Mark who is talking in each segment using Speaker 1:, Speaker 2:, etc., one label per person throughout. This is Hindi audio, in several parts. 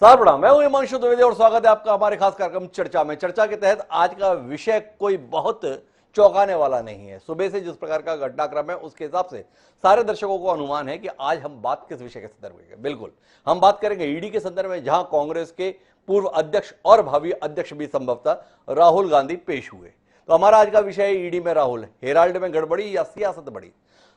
Speaker 1: सार मैं हूं हिमांशु द्विवेदी और स्वागत है आपका हमारे खास कार्यक्रम चर्चा में। चर्चा के तहत आज का विषय कोई बहुत चौंकाने वाला नहीं है। सुबह से जिस प्रकार का घटनाक्रम है उसके हिसाब से सारे दर्शकों को अनुमान है कि आज हम बात किस विषय के संदर्भ में। बिल्कुल हम बात करेंगे ईडी के संदर्भ में, जहां कांग्रेस के पूर्व अध्यक्ष और भावी अध्यक्ष भी संभवतः राहुल गांधी पेश हुए। तो हमारा आज का विषय है ईडी में राहुल, हेराल्ड में गड़बड़ी या सियासत बड़ी।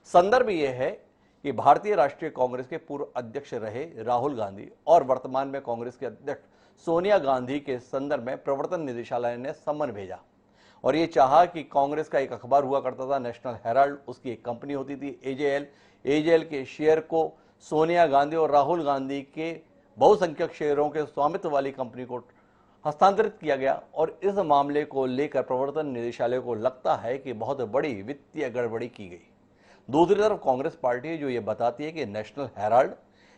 Speaker 1: संदर्भ यह है कि भारतीय राष्ट्रीय कांग्रेस के पूर्व अध्यक्ष रहे राहुल गांधी और वर्तमान में कांग्रेस के अध्यक्ष सोनिया गांधी के संदर्भ में प्रवर्तन निदेशालय ने सम्मन भेजा और ये चाहा कि कांग्रेस का एक अखबार हुआ करता था नेशनल हेराल्ड, उसकी एक कंपनी होती थी एजेएल के शेयर को सोनिया गांधी और राहुल गांधी के बहुसंख्यक शेयरों के स्वामित्व वाली कंपनी को हस्तांतरित किया गया और इस मामले को लेकर प्रवर्तन निदेशालय को लगता है कि बहुत बड़ी वित्तीय गड़बड़ी की गई। दूसरी तरफ कांग्रेस पार्टी है जो ये बताती है कि नेशनल हेराल्ड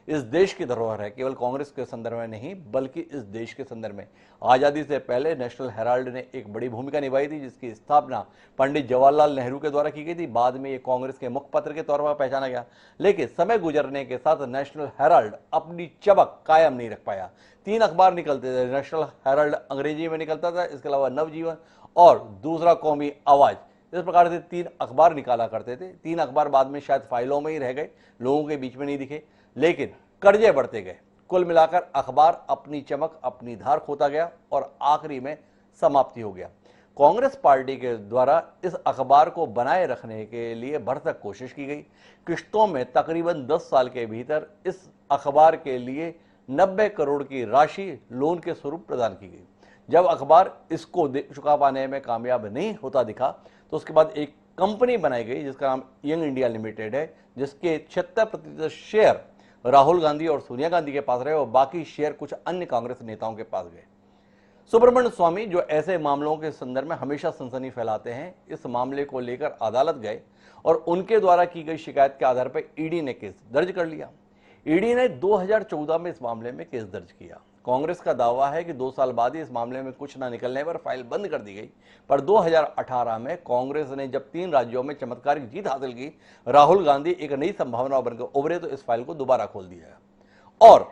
Speaker 1: इस देश की धरोहर है, केवल कांग्रेस के संदर्भ में नहीं बल्कि इस देश के संदर्भ में। आज़ादी से पहले नेशनल हेराल्ड ने एक बड़ी भूमिका निभाई थी, जिसकी स्थापना पंडित जवाहरलाल नेहरू के द्वारा की गई थी। बाद में ये कांग्रेस के मुखपत्र के तौर पर पहचाना गया, लेकिन समय गुजरने के साथ नेशनल हेराल्ड अपनी चमक कायम नहीं रख पाया। 3 अखबार निकलते थे। नेशनल हेराल्ड अंग्रेजी में निकलता था, इसके अलावा नवजीवन और दूसरा कौमी आवाज, इस प्रकार से 3 अखबार निकाला करते थे। 3 अखबार बाद में शायद फाइलों में ही रह गए, लोगों के बीच में नहीं दिखे, लेकिन कर्जे बढ़ते गए। कुल मिलाकर अखबार अपनी चमक अपनी धार खोता गया और आखिरी में समाप्ति हो गया। कांग्रेस पार्टी के द्वारा इस अखबार को बनाए रखने के लिए भरसक कोशिश की गई। किश्तों में तकरीबन 10 साल के भीतर इस अखबार के लिए 90 करोड़ की राशि लोन के स्वरूप प्रदान की गई। जब अखबार इसको चुका पाने में कामयाब नहीं होता दिखा तो उसके बाद एक कंपनी बनाई गई जिसका नाम यंग इंडिया लिमिटेड है, जिसके 76% शेयर राहुल गांधी और सोनिया गांधी के पास रहे और बाकी शेयर कुछ अन्य कांग्रेस नेताओं के पास गए। सुब्रमण्यम स्वामी, जो ऐसे मामलों के संदर्भ में हमेशा सनसनी फैलाते हैं, इस मामले को लेकर अदालत गए और उनके द्वारा की गई शिकायत के आधार पर ईडी ने केस दर्ज कर लिया। ईडी ने 2014 में इस मामले में केस दर्ज किया। कांग्रेस का दावा है कि 2 साल बाद ही इस मामले में कुछ न निकलने पर फाइल बंद कर दी गई, पर 2018 में कांग्रेस ने जब 3 राज्यों में चमत्कारिक जीत हासिल की, राहुल गांधी एक नई संभावना बनकर उभरे तो इस फाइल को दोबारा खोल दिया और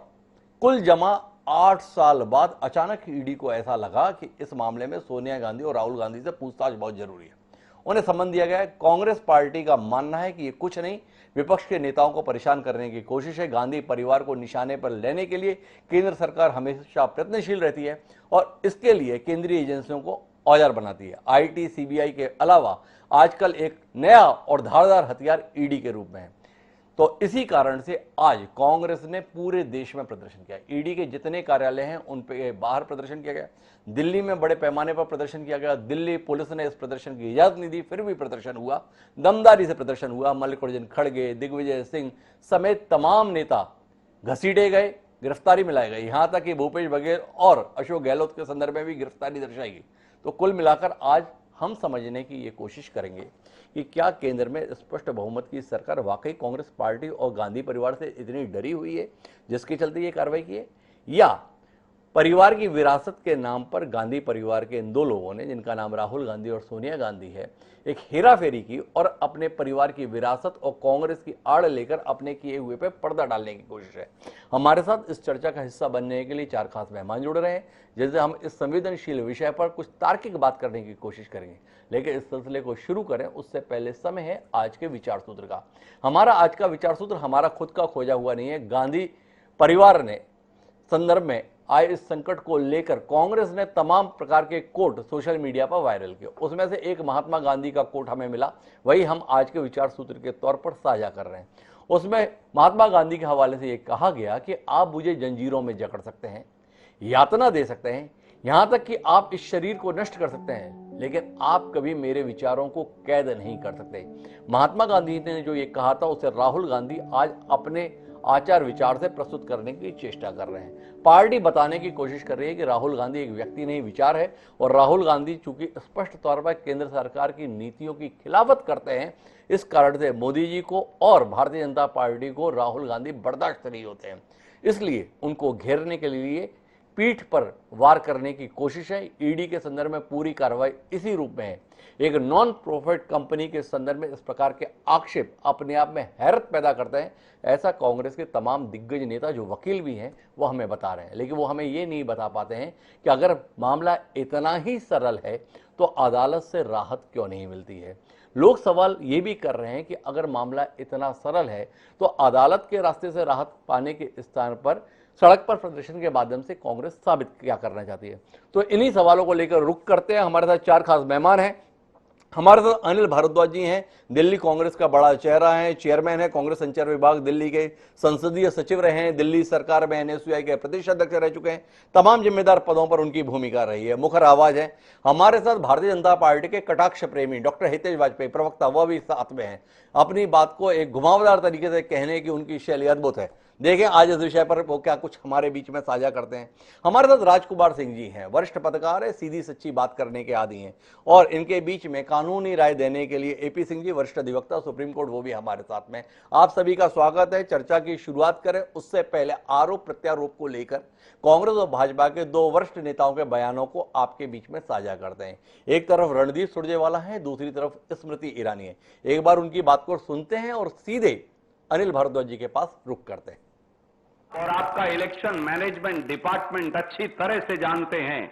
Speaker 1: कुल जमा 8 साल बाद अचानक ईडी को ऐसा लगा कि इस मामले में सोनिया गांधी और राहुल गांधी से पूछताछ बहुत जरूरी है। उन्हें सम्मन दिया गया है। कांग्रेस पार्टी का मानना है कि ये कुछ नहीं, विपक्ष के नेताओं को परेशान करने की कोशिश है। गांधी परिवार को निशाने पर लेने के लिए केंद्र सरकार हमेशा प्रयत्नशील रहती है और इसके लिए केंद्रीय एजेंसियों को औजार बनाती है। आईटी, सीबीआई के अलावा आजकल एक नया और धारदार हथियार ईडी के रूप में है। तो इसी कारण से आज कांग्रेस ने पूरे देश में प्रदर्शन किया। ईडी के जितने कार्यालय हैं उन पे बाहर प्रदर्शन किया गया। दिल्ली में बड़े पैमाने पर प्रदर्शन किया गया। दिल्ली पुलिस ने इस प्रदर्शन की इजाजत नहीं दी, फिर भी प्रदर्शन हुआ, दमदारी से प्रदर्शन हुआ। मल्लिकार्जुन खड़गे, दिग्विजय सिंह समेत तमाम नेता घसीटे गए, गिरफ्तारी में लाए गए। यहां तक कि भूपेश बघेल और अशोक गहलोत के संदर्भ में भी गिरफ्तारी दर्शाई गई। तो कुल मिलाकर आज हम समझने की ये कोशिश करेंगे कि क्या केंद्र में स्पष्ट बहुमत की सरकार वाकई कांग्रेस पार्टी और गांधी परिवार से इतनी डरी हुई है जिसके चलते ये कार्रवाई की है, या परिवार की विरासत के नाम पर गांधी परिवार के इन 2 लोगों ने, जिनका नाम राहुल गांधी और सोनिया गांधी है, एक हेराफेरी की और अपने परिवार की विरासत और कांग्रेस की आड़ लेकर अपने किए हुए पे पर्दा डालने की कोशिश है। हमारे साथ इस चर्चा का हिस्सा बनने के लिए 4 खास मेहमान जुड़ रहे हैं, जिससे हम इस संवेदनशील विषय पर कुछ तार्किक बात करने की कोशिश करेंगे। लेकिन इस सिलसिले को शुरू करें उससे पहले समय है आज के विचार सूत्र का। हमारा आज का विचार सूत्र हमारा खुद का खोजा हुआ नहीं है। गांधी परिवार ने संदर्भ में आए इस संकट को लेकर कांग्रेस ने तमाम प्रकार के कोट सोशल मीडिया पर वायरल किए। उसमें से एक महात्मा गांधी का कोट हमें मिला, वही हम आज के विचार सूत्र के तौर पर साझा कर रहे हैं। उसमें महात्मा गांधी के हवाले से यह कहा गया कि आप मुझे जंजीरों में जकड़ सकते हैं, यातना दे सकते हैं, यहां तक कि आप इस शरीर को नष्ट कर सकते हैं, लेकिन आप कभी मेरे विचारों को कैद नहीं कर सकते। महात्मा गांधी ने जो ये कहा था उसे राहुल गांधी आज अपने आचार विचार से प्रस्तुत करने की चेष्टा कर रहे हैं। पार्टी बताने की कोशिश कर रही है कि राहुल गांधी एक व्यक्ति नहीं विचार है, और राहुल गांधी चूंकि स्पष्ट तौर पर केंद्र सरकार की नीतियों की खिलाफत करते हैं, इस कारण से मोदी जी को और भारतीय जनता पार्टी को राहुल गांधी बर्दाश्त नहीं होते हैं। इसलिए उनको घेरने के लिए पीठ पर वार करने की कोशिश है। ईडी के संदर्भ में पूरी कार्रवाई इसी रूप में है। एक नॉन प्रॉफिट कंपनी के संदर्भ में इस प्रकार के आक्षेप अपने आप में हैरत पैदा करते हैं। ऐसा कांग्रेस के तमाम दिग्गज नेता जो वकील भी हैं वो हमें बता रहे हैं, लेकिन वो हमें ये नहीं बता पाते हैं कि अगर मामला इतना ही सरल है तो अदालत से राहत क्यों नहीं मिलती है। लोग सवाल ये भी कर रहे हैं कि अगर मामला इतना सरल है तो अदालत के रास्ते से राहत पाने के स्थान पर सड़क पर प्रदर्शन के माध्यम से कांग्रेस साबित क्या करना चाहती है। तो इन्हीं सवालों को लेकर रुख करते हैं। हमारे साथ चार खास मेहमान हैं। हमारे साथ अनिल भारद्वाज जी हैं, दिल्ली कांग्रेस का बड़ा चेहरा है, चेयरमैन है कांग्रेस संचार विभाग दिल्ली के, संसदीय सचिव रहे हैं, दिल्ली सरकार में एनएसयूआई के प्रदेश अध्यक्ष रह चुके हैं, तमाम जिम्मेदार पदों पर उनकी भूमिका रही है, मुखर आवाज है। हमारे साथ भारतीय जनता पार्टी के कटाक्ष प्रेमी डॉक्टर हितेश वाजपेयी, प्रवक्ता, वह भी साथ में है। अपनी बात को एक घुमावदार तरीके से कहने की उनकी शैली अद्भुत है। देखें आज इस विषय पर वो क्या कुछ हमारे बीच में साझा करते हैं। हमारे साथ राजकुमार सिंह जी हैं, वरिष्ठ पत्रकार है, सीधी सच्ची बात करने के आदी हैं, और इनके बीच में कानूनी राय देने के लिए एपी सिंह जी, वरिष्ठ अधिवक्ता सुप्रीम कोर्ट, वो भी हमारे साथ में। आप सभी का स्वागत है। चर्चा की शुरुआत करें उससे पहले आरोप प्रत्यारोप को लेकर कांग्रेस और भाजपा के दो वरिष्ठ नेताओं के बयानों को आपके बीच में साझा करते हैं। एक तरफ रणदीप सुरजेवाला है, दूसरी तरफ स्मृति ईरानी है। एक बार उनकी बात को सुनते हैं और सीधे अनिल भारद्वाज जी के पास रुख करते हैं।
Speaker 2: और आपका इलेक्शन मैनेजमेंट डिपार्टमेंट अच्छी तरह से जानते हैं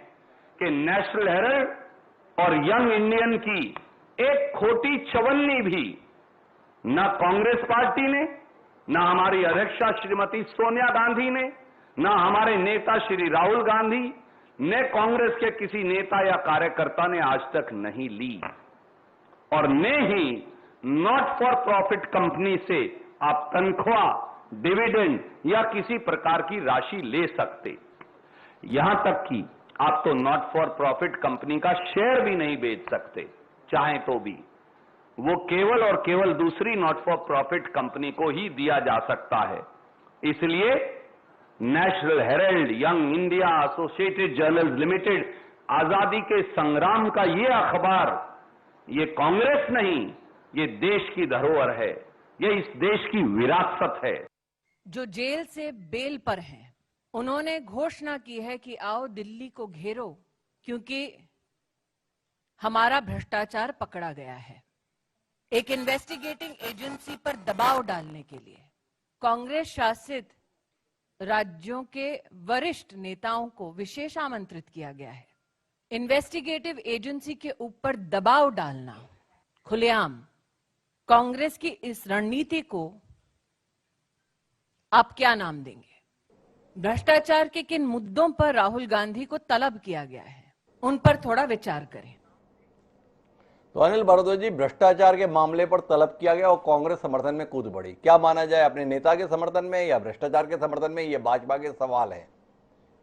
Speaker 2: कि नेशनल हेराल्ड और यंग इंडियन की एक खोटी चवन्नी भी न कांग्रेस पार्टी ने, न हमारी अध्यक्षा श्रीमती सोनिया गांधी ने, न हमारे नेता श्री राहुल गांधी ने, कांग्रेस के किसी नेता या कार्यकर्ता ने आज तक नहीं ली, और न ही नॉट फॉर प्रॉफिट कंपनी से आप तनख्वाह, डिविडेंड या किसी प्रकार की राशि ले सकते। यहां तक कि आप तो नॉट फॉर प्रॉफिट कंपनी का शेयर भी नहीं बेच सकते, चाहे तो भी। वो केवल और केवल दूसरी नॉट फॉर प्रॉफिट कंपनी को ही दिया जा सकता है। इसलिए national Herald, young India, associated journals limited, आजादी के संग्राम का ये अखबार, ये कांग्रेस नहीं, ये देश की धरोहर है, ये इस देश की विरासत है।
Speaker 3: जो जेल से बेल पर हैं, उन्होंने घोषणा की है कि आओ दिल्ली को घेरो, क्योंकि हमारा भ्रष्टाचार पकड़ा गया है। एक इन्वेस्टिगेटिंग एजेंसी पर दबाव डालने के लिए कांग्रेस शासित राज्यों के वरिष्ठ नेताओं को विशेष आमंत्रित किया गया है। इन्वेस्टिगेटिव एजेंसी के ऊपर दबाव डालना खुलेआम कांग्रेस की इस रणनीति को आप क्या नाम देंगे? भ्रष्टाचार के किन मुद्दों पर राहुल गांधी को तलब किया गया है, उन पर थोड़ा विचार करें।
Speaker 1: तो अनिल भारद्वाज जी, भ्रष्टाचार के मामले पर तलब किया गया और कांग्रेस समर्थन में कूद पड़ी, क्या माना जाए, अपने नेता के समर्थन में या भ्रष्टाचार के समर्थन में? ये भाजपा के सवाल है,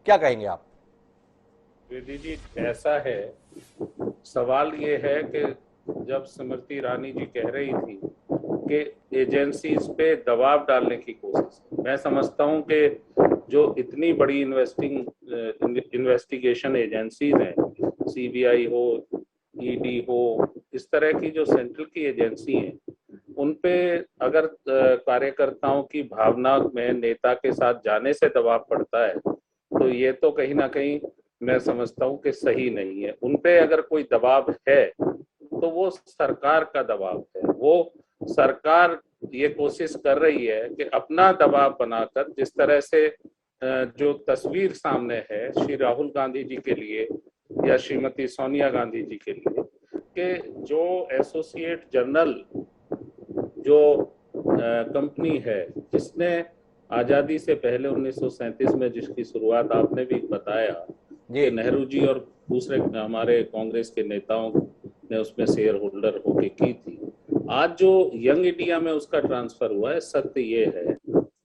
Speaker 1: क्या कहेंगे आप?
Speaker 4: वेदी जी, ऐसा है, सवाल ये है कि जब स्मृति ईरानी जी कह रही थी कि एजेंसीज पे दबाव डालने की कोशिश, मैं समझता हूं कि जो इतनी बड़ी इन्वेस्टिगेशन एजेंसीज हैं, सीबीआई हो, ईडी हो, इस तरह की जो सेंट्रल की एजेंसी हैं, उन पे अगर कार्यकर्ताओं की भावना में नेता के साथ जाने से दबाव पड़ता है तो ये तो कहीं ना कहीं मैं समझता हूं कि सही नहीं है। उन पे अगर कोई दबाव है तो वो सरकार का दबाव है। वो सरकार ये कोशिश कर रही है कि अपना दबाव बनाकर, जिस तरह से जो तस्वीर सामने है श्री राहुल गांधी जी के लिए या श्रीमती सोनिया गांधी जी के लिए, कि जो एसोसिएट जर्नल जो कंपनी है जिसने आजादी से पहले 1937 में जिसकी शुरुआत आपने भी बताया कि नेहरू जी और दूसरे हमारे कांग्रेस के नेताओं ने उसमें शेयर होल्डर होके की थी, आज जो यंग इंडिया में उसका ट्रांसफर हुआ है, सत्य ये है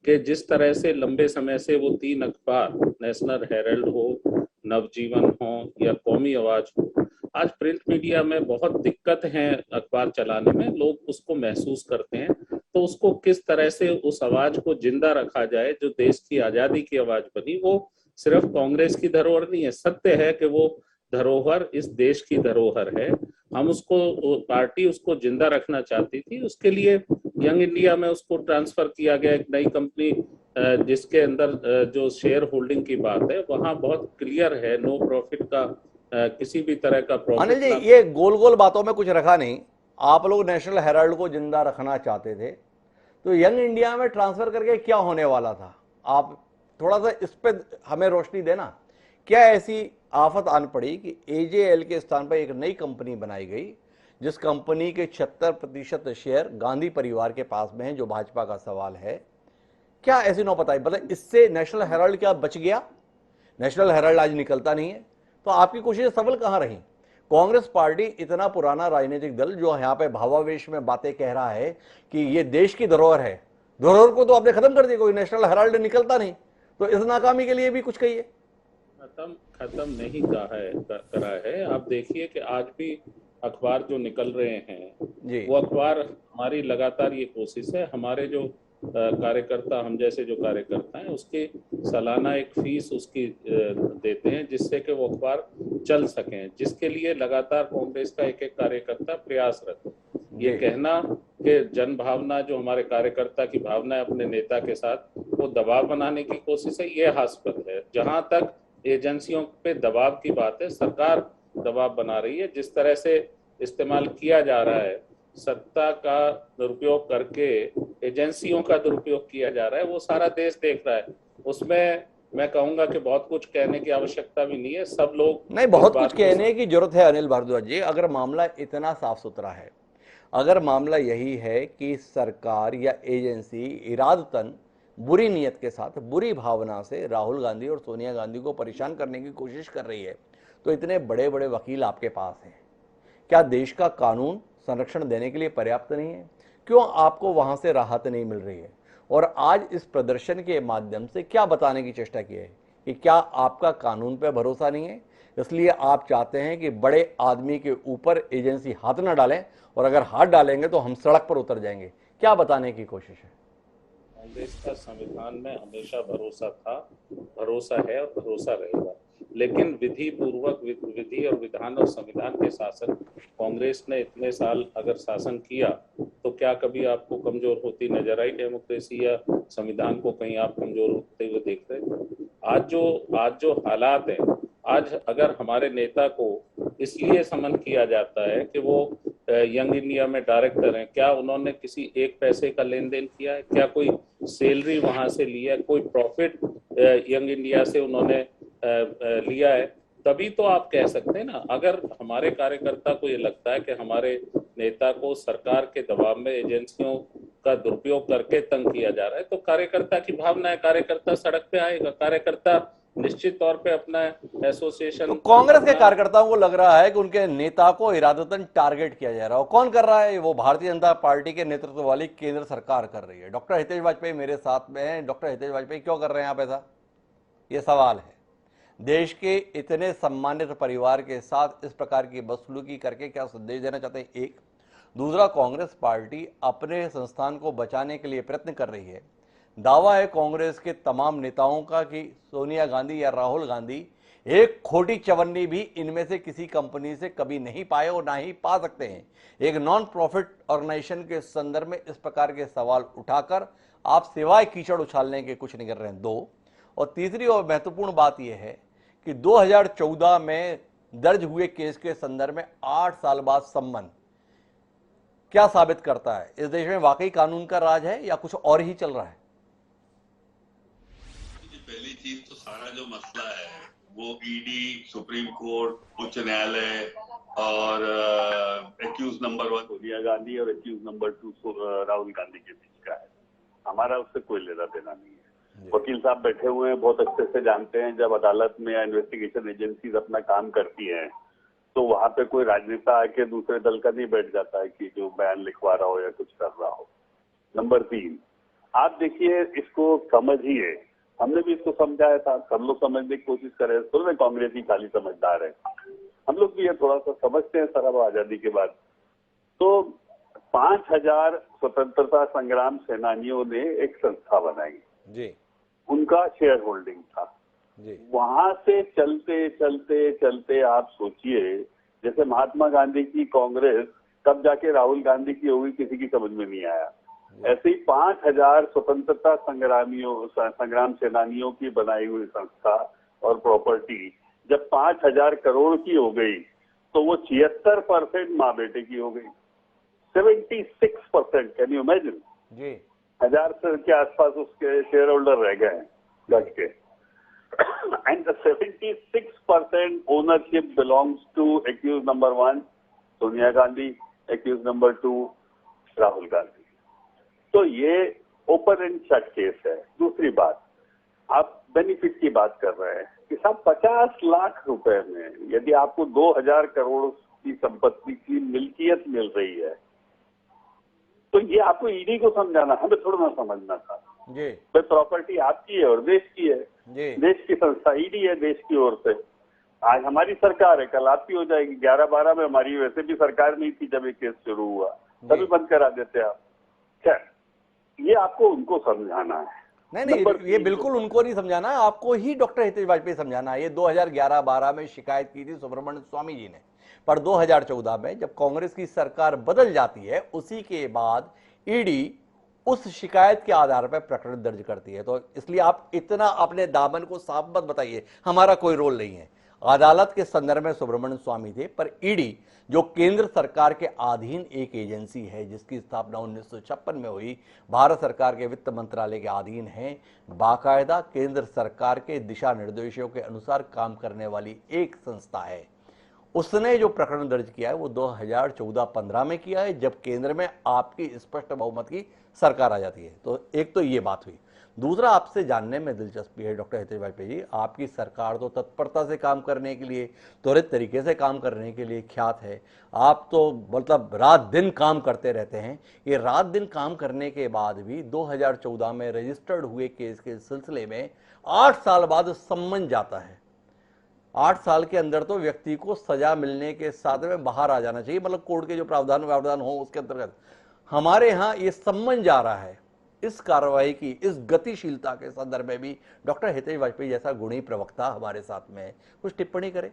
Speaker 4: कि जिस तरह से लंबे समय से वो 3 अखबार, नेशनल हेराल्ड हो, नवजीवन हो या कौमी आवाज हो, आज प्रिंट मीडिया में बहुत दिक्कत है अखबार चलाने में, लोग उसको महसूस करते हैं। तो उसको किस तरह से उस आवाज को जिंदा रखा जाए जो देश की आजादी की आवाज बनी, वो सिर्फ कांग्रेस की धरोहर नहीं है, सत्य है कि वो धरोहर इस देश की धरोहर है। हम उसको, पार्टी उसको जिंदा रखना चाहती थी, उसके लिए यंग इंडिया में उसको ट्रांसफर किया गया, एक नई कंपनी जिसके अंदर जो शेयर होल्डिंग की बात है वहां बहुत क्लियर है, नो प्रॉफिट का, किसी भी तरह का
Speaker 1: अनिल
Speaker 4: प्रॉफिट
Speaker 1: जी,
Speaker 4: ना।
Speaker 1: ये गोल गोल बातों में कुछ रखा नहीं। आप लोग नेशनल हेराल्ड को जिंदा रखना चाहते थे, तो यंग इंडिया में ट्रांसफर करके क्या होने वाला था? आप थोड़ा सा इस पे हमें रोशनी देना। क्या ऐसी आफत आन पड़ी कि एजेएल के स्थान पर एक नई कंपनी बनाई गई, जिस कंपनी के 76% शेयर गांधी परिवार के पास में है, जो भाजपा का सवाल है? क्या ऐसी नौबत आई? मतलब इससे नेशनल हेराल्ड क्या बच गया? नेशनल हेराल्ड आज निकलता नहीं है, तो आपकी कोशिशें सफल कहां रही? कांग्रेस पार्टी इतना पुराना राजनीतिक दल जो यहां पे भावावेश में बातें कह रहा है कि ये देश की धरोहर है, धरोहर को तो आपने खत्म कर दिया। कोई नेशनल हेराल्ड निकलता नहीं, तो इस नाकामी के लिए भी कुछ कहिए।
Speaker 4: खत्म नहीं करा है। आप देखिए कि आज भी अखबार जो निकल रहे हैं
Speaker 1: जी।
Speaker 4: वो अखबार, हमारी लगातार ये कोशिश है, हमारे जो कार्यकर्ता, हम जैसे जो कार्यकर्ता हैं, उसकी सालाना एक फीस उसकी देते हैं जिससे कि वो अखबार चल सकें, जिसके लिए लगातार कांग्रेस का एक एक कार्यकर्ता प्रयासरत है। ये कहना कि जन भावना, जो हमारे कार्यकर्ता की भावना है अपने नेता के साथ, वो दबाव बनाने की कोशिश है, ये हास्यास्पद है। जहां तक एजेंसियों पे दबाव की बात है, सरकार दबाव बना रही है। जिस तरह से इस्तेमाल किया जा रहा है, सत्ता का दुरुपयोग करके एजेंसियों का दुरुपयोग किया जा रहा है, वो सारा देश देख रहा है। उसमें मैं कहूंगा कि बहुत कुछ कहने की आवश्यकता भी नहीं है। सब लोग
Speaker 1: नहीं, बहुत कुछ कहने की जरूरत है अनिल भारद्वाज जी। अगर मामला इतना साफ सुथरा है, अगर मामला यही है कि सरकार या एजेंसी इरादतन बुरी नीयत के साथ, बुरी भावना से राहुल गांधी और सोनिया गांधी को परेशान करने की कोशिश कर रही है, तो इतने बड़े बड़े वकील आपके पास हैं, क्या देश का कानून संरक्षण देने के लिए पर्याप्त नहीं है? क्यों आपको वहां से राहत नहीं मिल रही है? और आज इस प्रदर्शन के माध्यम से क्या बताने की चेष्टा की है कि क्या आपका कानून पर भरोसा नहीं है, इसलिए आप चाहते हैं कि बड़े आदमी के ऊपर एजेंसी हाथ न डालें, और अगर हाथ डालेंगे तो हम सड़क पर उतर जाएंगे? क्या बताने की कोशिश है?
Speaker 4: कांग्रेस का संविधान में हमेशा भरोसा था, भरोसा है और भरोसा रहेगा। लेकिन विधि पूर्वक, विधि और विधान और संविधान के शासन कांग्रेस ने इतने साल अगर शासन किया, तो क्या कभी आपको कमजोर होती नजर आई डेमोक्रेसी या संविधान को? कहीं आप कमजोर होते हुए देख रहे हैं? आज जो हालात है, आज अगर हमारे नेता को इसलिए समन किया जाता है कि वो यंग इंडिया में डायरेक्टर हैं, क्या उन्होंने किसी एक पैसे का लेन देन किया है? क्या कोई सैलरी वहां से लिया है? कोई प्रॉफिट यंग इंडिया से उन्होंने लिया है? तभी तो आप कह सकते हैं ना। अगर हमारे कार्यकर्ता को ये लगता है कि हमारे नेता को सरकार के दबाव में एजेंसियों का दुरुपयोग करके तंग किया जा रहा है, तो कार्यकर्ता की भावना है, कार्यकर्ता सड़क पे आएगा। कार्यकर्ता निश्चित तौर पे अपना एसोसिएशन,
Speaker 1: तो कांग्रेस के कार्यकर्ताओं को लग रहा है कि उनके नेता को इरादतन टारगेट किया जा रहा है। कौन कर रहा है? वो भारतीय जनता पार्टी के नेतृत्व वाली केंद्र सरकार कर रही है। डॉक्टर हितेश वाजपेयी मेरे साथ में हैं। डॉक्टर हितेश वाजपेयी क्यों कर रहे हैं आप ऐसा? ये सवाल है। देश के इतने सम्मानित परिवार के साथ इस प्रकार की बदसलूकी करके क्या संदेश देना चाहते हैं? एक। दूसरा, कांग्रेस पार्टी अपने संस्थान को बचाने के लिए प्रयत्न कर रही है। दावा है कांग्रेस के तमाम नेताओं का कि सोनिया गांधी या राहुल गांधी एक खोटी चवन्नी भी इनमें से किसी कंपनी से कभी नहीं पाए और ना ही पा सकते हैं। एक नॉन प्रॉफिट ऑर्गेनाइजेशन के संदर्भ में इस प्रकार के सवाल उठाकर आप सिवाय कीचड़ उछालने के कुछ नहीं कर रहे हैं। दो। और तीसरी और महत्वपूर्ण बात यह है कि 2014 में दर्ज हुए केस के संदर्भ में 8 साल बाद सम्मन क्या साबित करता है? इस देश में वाकई कानून का राज है या कुछ और ही चल रहा है?
Speaker 5: पहली चीज तो सारा जो मसला है वो ईडी, सुप्रीम कोर्ट, उच्च न्यायालय और एक्यूज नंबर 1 सोनिया गांधी और एक्यूज नंबर 2 राहुल गांधी के बीच का है। हमारा उससे कोई लेना देना नहीं है। वकील साहब बैठे हुए हैं, बहुत अच्छे से जानते हैं जब अदालत में या इन्वेस्टिगेशन एजेंसीज अपना काम करती हैं तो वहां पे कोई राजनेता आके दूसरे दल का नहीं बैठ जाता है कि जो बयान लिखवा रहा हो या कुछ कर रहा हो। नंबर 3, आप देखिए, इसको समझिए। हमने भी इसको समझाया था, सब लोग समझने की कोशिश कर रहे हैं। तो कांग्रेस ही खाली समझदार है, हम लोग भी ये थोड़ा सा समझते हैं। सर, अब आजादी के बाद तो 5000 स्वतंत्रता संग्राम सेनानियों ने एक संस्था बनाई
Speaker 1: जी,
Speaker 4: उनका शेयर होल्डिंग था
Speaker 1: जी।
Speaker 4: वहां से चलते चलते चलते आप सोचिए, जैसे महात्मा गांधी की कांग्रेस कब जाके राहुल गांधी की होगी किसी की समझ में नहीं आया।
Speaker 6: ऐसे ही 5,000 स्वतंत्रता संग्राम सेनानियों की बनाई हुई संस्था और प्रॉपर्टी जब 5,000 करोड़ की हो गई तो वो 76% माँ बेटे की हो गई। 76%, कैन यू इमेजिन?
Speaker 1: जी
Speaker 6: 1,000 के आसपास उसके शेयर होल्डर रह गए हैं गज के। And the 76% ownership belongs to accused number 1 Sonia Gandhi, accused number 2 Rahul Gandhi. तो ये ओपन एंड शट केस है। दूसरी बात, आप बेनिफिट की बात कर रहे हैं कि साहब 50 लाख रुपए में यदि आपको 2,000 करोड़ की संपत्ति की मिल्कियत मिल रही है तो ये आपको ईडी को समझाना, हमें थोड़ा ना समझना था।
Speaker 1: जी
Speaker 6: भाई प्रॉपर्टी आपकी है और देश की है,
Speaker 1: जी
Speaker 6: देश की संस्था ईडी है देश की ओर से। आज हमारी सरकार है, कल आपकी हो जाएगी। 11-12 में हमारी वैसे भी सरकार नहीं थी जब ये केस शुरू हुआ, तभी बंद करा देते आप। खैर, ये आपको उनको समझाना है।
Speaker 1: नहीं, ये बिल्कुल उनको नहीं समझाना, आपको ही डॉक्टर हितेश वाजपेयी समझाना है। ये 2011-12 में शिकायत की थी सुब्रमण्यम स्वामी जी ने, पर 2014 में जब कांग्रेस की सरकार बदल जाती है उसी के बाद ईडी उस शिकायत के आधार पर प्रकरण दर्ज करती है। तो इसलिए आप इतना अपने दामन को साफ मत बताइए, हमारा कोई रोल नहीं है। अदालत के संदर्भ में सुब्रमण्यम स्वामी थे, पर ईडी जो केंद्र सरकार के अधीन एक एजेंसी है जिसकी स्थापना 1956 में हुई, भारत सरकार के वित्त मंत्रालय के अधीन है, बाकायदा केंद्र सरकार के दिशा निर्देशों के अनुसार काम करने वाली एक संस्था है। उसने जो प्रकरण दर्ज किया है वो 2014-15 में किया है, जब केंद्र में आपकी स्पष्ट बहुमत की सरकार आ जाती है। तो एक तो ये बात हुई। दूसरा, आपसे जानने में दिलचस्पी है डॉक्टर हितेश वाजपेयी जी, आपकी सरकार तो तत्परता से काम करने के लिए, त्वरित तरीके से काम करने के लिए ख्यात है। आप तो मतलब रात दिन काम करते रहते हैं। ये रात दिन काम करने के बाद भी 2014 में रजिस्टर्ड हुए केस के सिलसिले में 8 साल बाद सम्मन जाता है। 8 साल के अंदर तो व्यक्ति को सजा मिलने के साथ में बाहर आ जाना चाहिए, मतलब कोर्ट के जो प्रावधान हो उसके अंतर्गत। हमारे यहाँ ये सम्मन जा रहा है। इस कार्रवाई की, इस गतिशीलता के संदर्भ में भी डॉक्टर हितेश वाजपेयी जैसा गुणी प्रवक्ता हमारे साथ में कुछ टिप्पणी करे।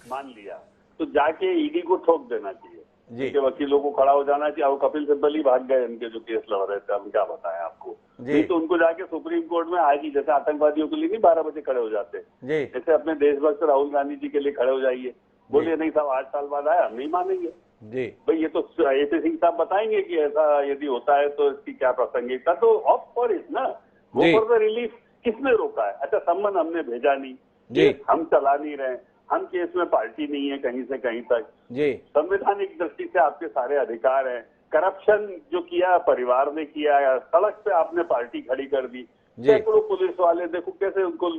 Speaker 6: मान लिया तो जाके ईडी को ठोक देना चाहिए,
Speaker 1: जी
Speaker 6: के वकीलों को खड़ा हो जाना चाहिए। वो कपिल सिब्बल ही भाग गए इनके जो केस लड़ रहे थे, हम क्या बताएं आपको। नहीं तो उनको जाके सुप्रीम कोर्ट में आज ही, जैसे आतंकवादियों के लिए नहीं 12 बजे खड़े हो जाते,
Speaker 1: जी
Speaker 6: जैसे अपने देशभक्त राहुल गांधी जी के लिए खड़े हो जाइए। बोलिए नहीं साहब 8 साल बाद आया, हम नहीं मानेंगे।
Speaker 1: जी
Speaker 6: भाई ये तो AP सिंह साहब बताएंगे कि ऐसा यदि होता है तो इसकी क्या प्रासंगिकता। तो ऑफ फॉर इट ना, वो फॉर द रिलीफ किसने रोका है? अच्छा, सम्मन हमने भेजा नहीं
Speaker 1: जी,
Speaker 6: हम चला नहीं रहे, हम केस में पार्टी नहीं है कहीं से कहीं तक
Speaker 1: जी,
Speaker 6: संवैधानिक दृष्टि से आपके सारे अधिकार हैं। करप्शन जो किया परिवार ने किया, या सड़क पे आपने पार्टी खड़ी कर दी। सैकड़ों पुलिस वाले देखो कैसे उनको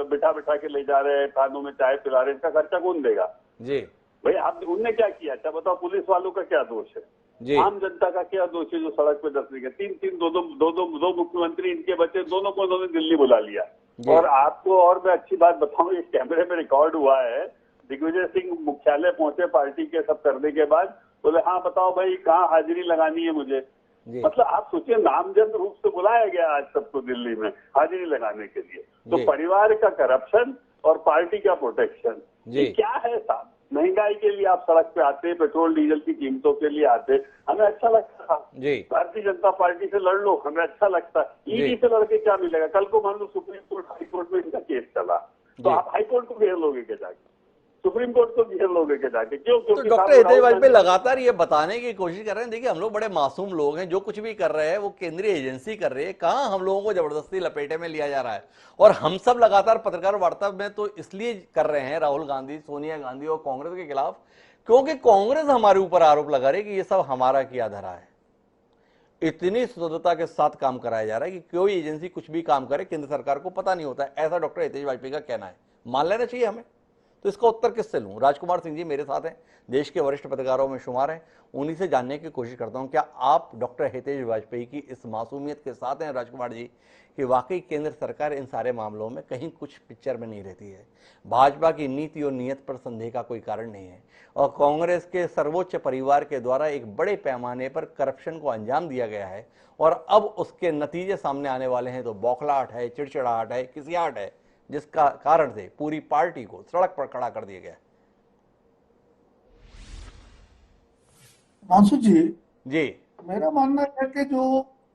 Speaker 6: बिठा बिठा के ले जा रहे हैं, खानों में चाय पिला रहे हैं, इसका खर्चा कौन देगा?
Speaker 1: जी
Speaker 6: भाई आप उनने क्या किया? अच्छा बताओ, पुलिस वालों का क्या दोष है?
Speaker 1: जी,
Speaker 6: आम जनता का क्या दोष है जो सड़क पे दस गए? दो मुख्यमंत्री इनके बच्चे, दोनों को उन्होंने दिल्ली बुला लिया। और आपको और मैं अच्छी बात बताऊं, इस कैमरे में रिकॉर्ड हुआ है, दिग्विजय सिंह मुख्यालय पहुंचे पार्टी के सब करने के बाद, बोले हाँ बताओ भाई कहाँ हाजिरी लगानी है मुझे। मतलब आप सोचिए, नामजद रूप से बुलाया गया आज सबको दिल्ली में हाजिरी लगाने के लिए। तो परिवार का करप्शन और पार्टी का प्रोटेक्शन, ये क्या है साहब? महंगाई के लिए आप सड़क पे आते, पेट्रोल डीजल की कीमतों के लिए आते, हमें अच्छा लगता था। भारतीय जनता पार्टी से लड़ लो, हमें अच्छा लगता है। ईडी से लड़के क्या मिलेगा? कल को मान लो सुप्रीम कोर्ट, हाई कोर्ट में इनका केस चला, तो आप हाई कोर्ट को घेर लोगे क्या जाके? सुप्रीम कोर्ट को घेर लोगे क्या जाके? क्यों?
Speaker 1: तो डॉक्टर हितेश वाजपेयी लगातार ये बताने की कोशिश कर रहे हैं, देखिए हम लोग बड़े मासूम लोग हैं, जो कुछ भी कर रहे हैं वो केंद्रीय एजेंसी कर रही है, कहां हम लोगों को जबरदस्ती लपेटे में लिया जा रहा है। और हम सब लगातार पत्रकार वार्ता में तो इसलिए कर रहे हैं राहुल गांधी, सोनिया गांधी और कांग्रेस के खिलाफ, क्योंकि कांग्रेस हमारे ऊपर आरोप लगा रही है कि ये सब हमारा किया धरा है। इतनी स्वतंत्रता के साथ काम कराया जा रहा है कि कोई एजेंसी कुछ भी काम करे केंद्र सरकार को पता नहीं होता है, ऐसा डॉक्टर हितेश वाजपेयी का कहना है। मान लेना चाहिए हमें। तो इसका उत्तर किससे लूं? राजकुमार सिंह जी मेरे साथ हैं, देश के वरिष्ठ पत्रकारों में शुमार हैं, उन्हीं से जानने की कोशिश करता हूं, क्या आप डॉक्टर हितेश वाजपेयी की इस मासूमियत के साथ हैं राजकुमार जी, कि वाकई केंद्र सरकार इन सारे मामलों में कहीं कुछ पिक्चर में नहीं रहती है, भाजपा की नीति और नीयत पर संदेह का कोई कारण नहीं है, और कांग्रेस के सर्वोच्च परिवार के द्वारा एक बड़े पैमाने पर करप्शन को अंजाम दिया गया है, और अब उसके नतीजे सामने आने वाले हैं, तो बौखलाहट है, चिड़चिड़ाहट है, किसियाहट है, जिसका कारण से पूरी पार्टी को सड़क पर खड़ा कर दिया गया।
Speaker 7: मानसू जी,
Speaker 1: जी
Speaker 7: मेरा मानना है कि जो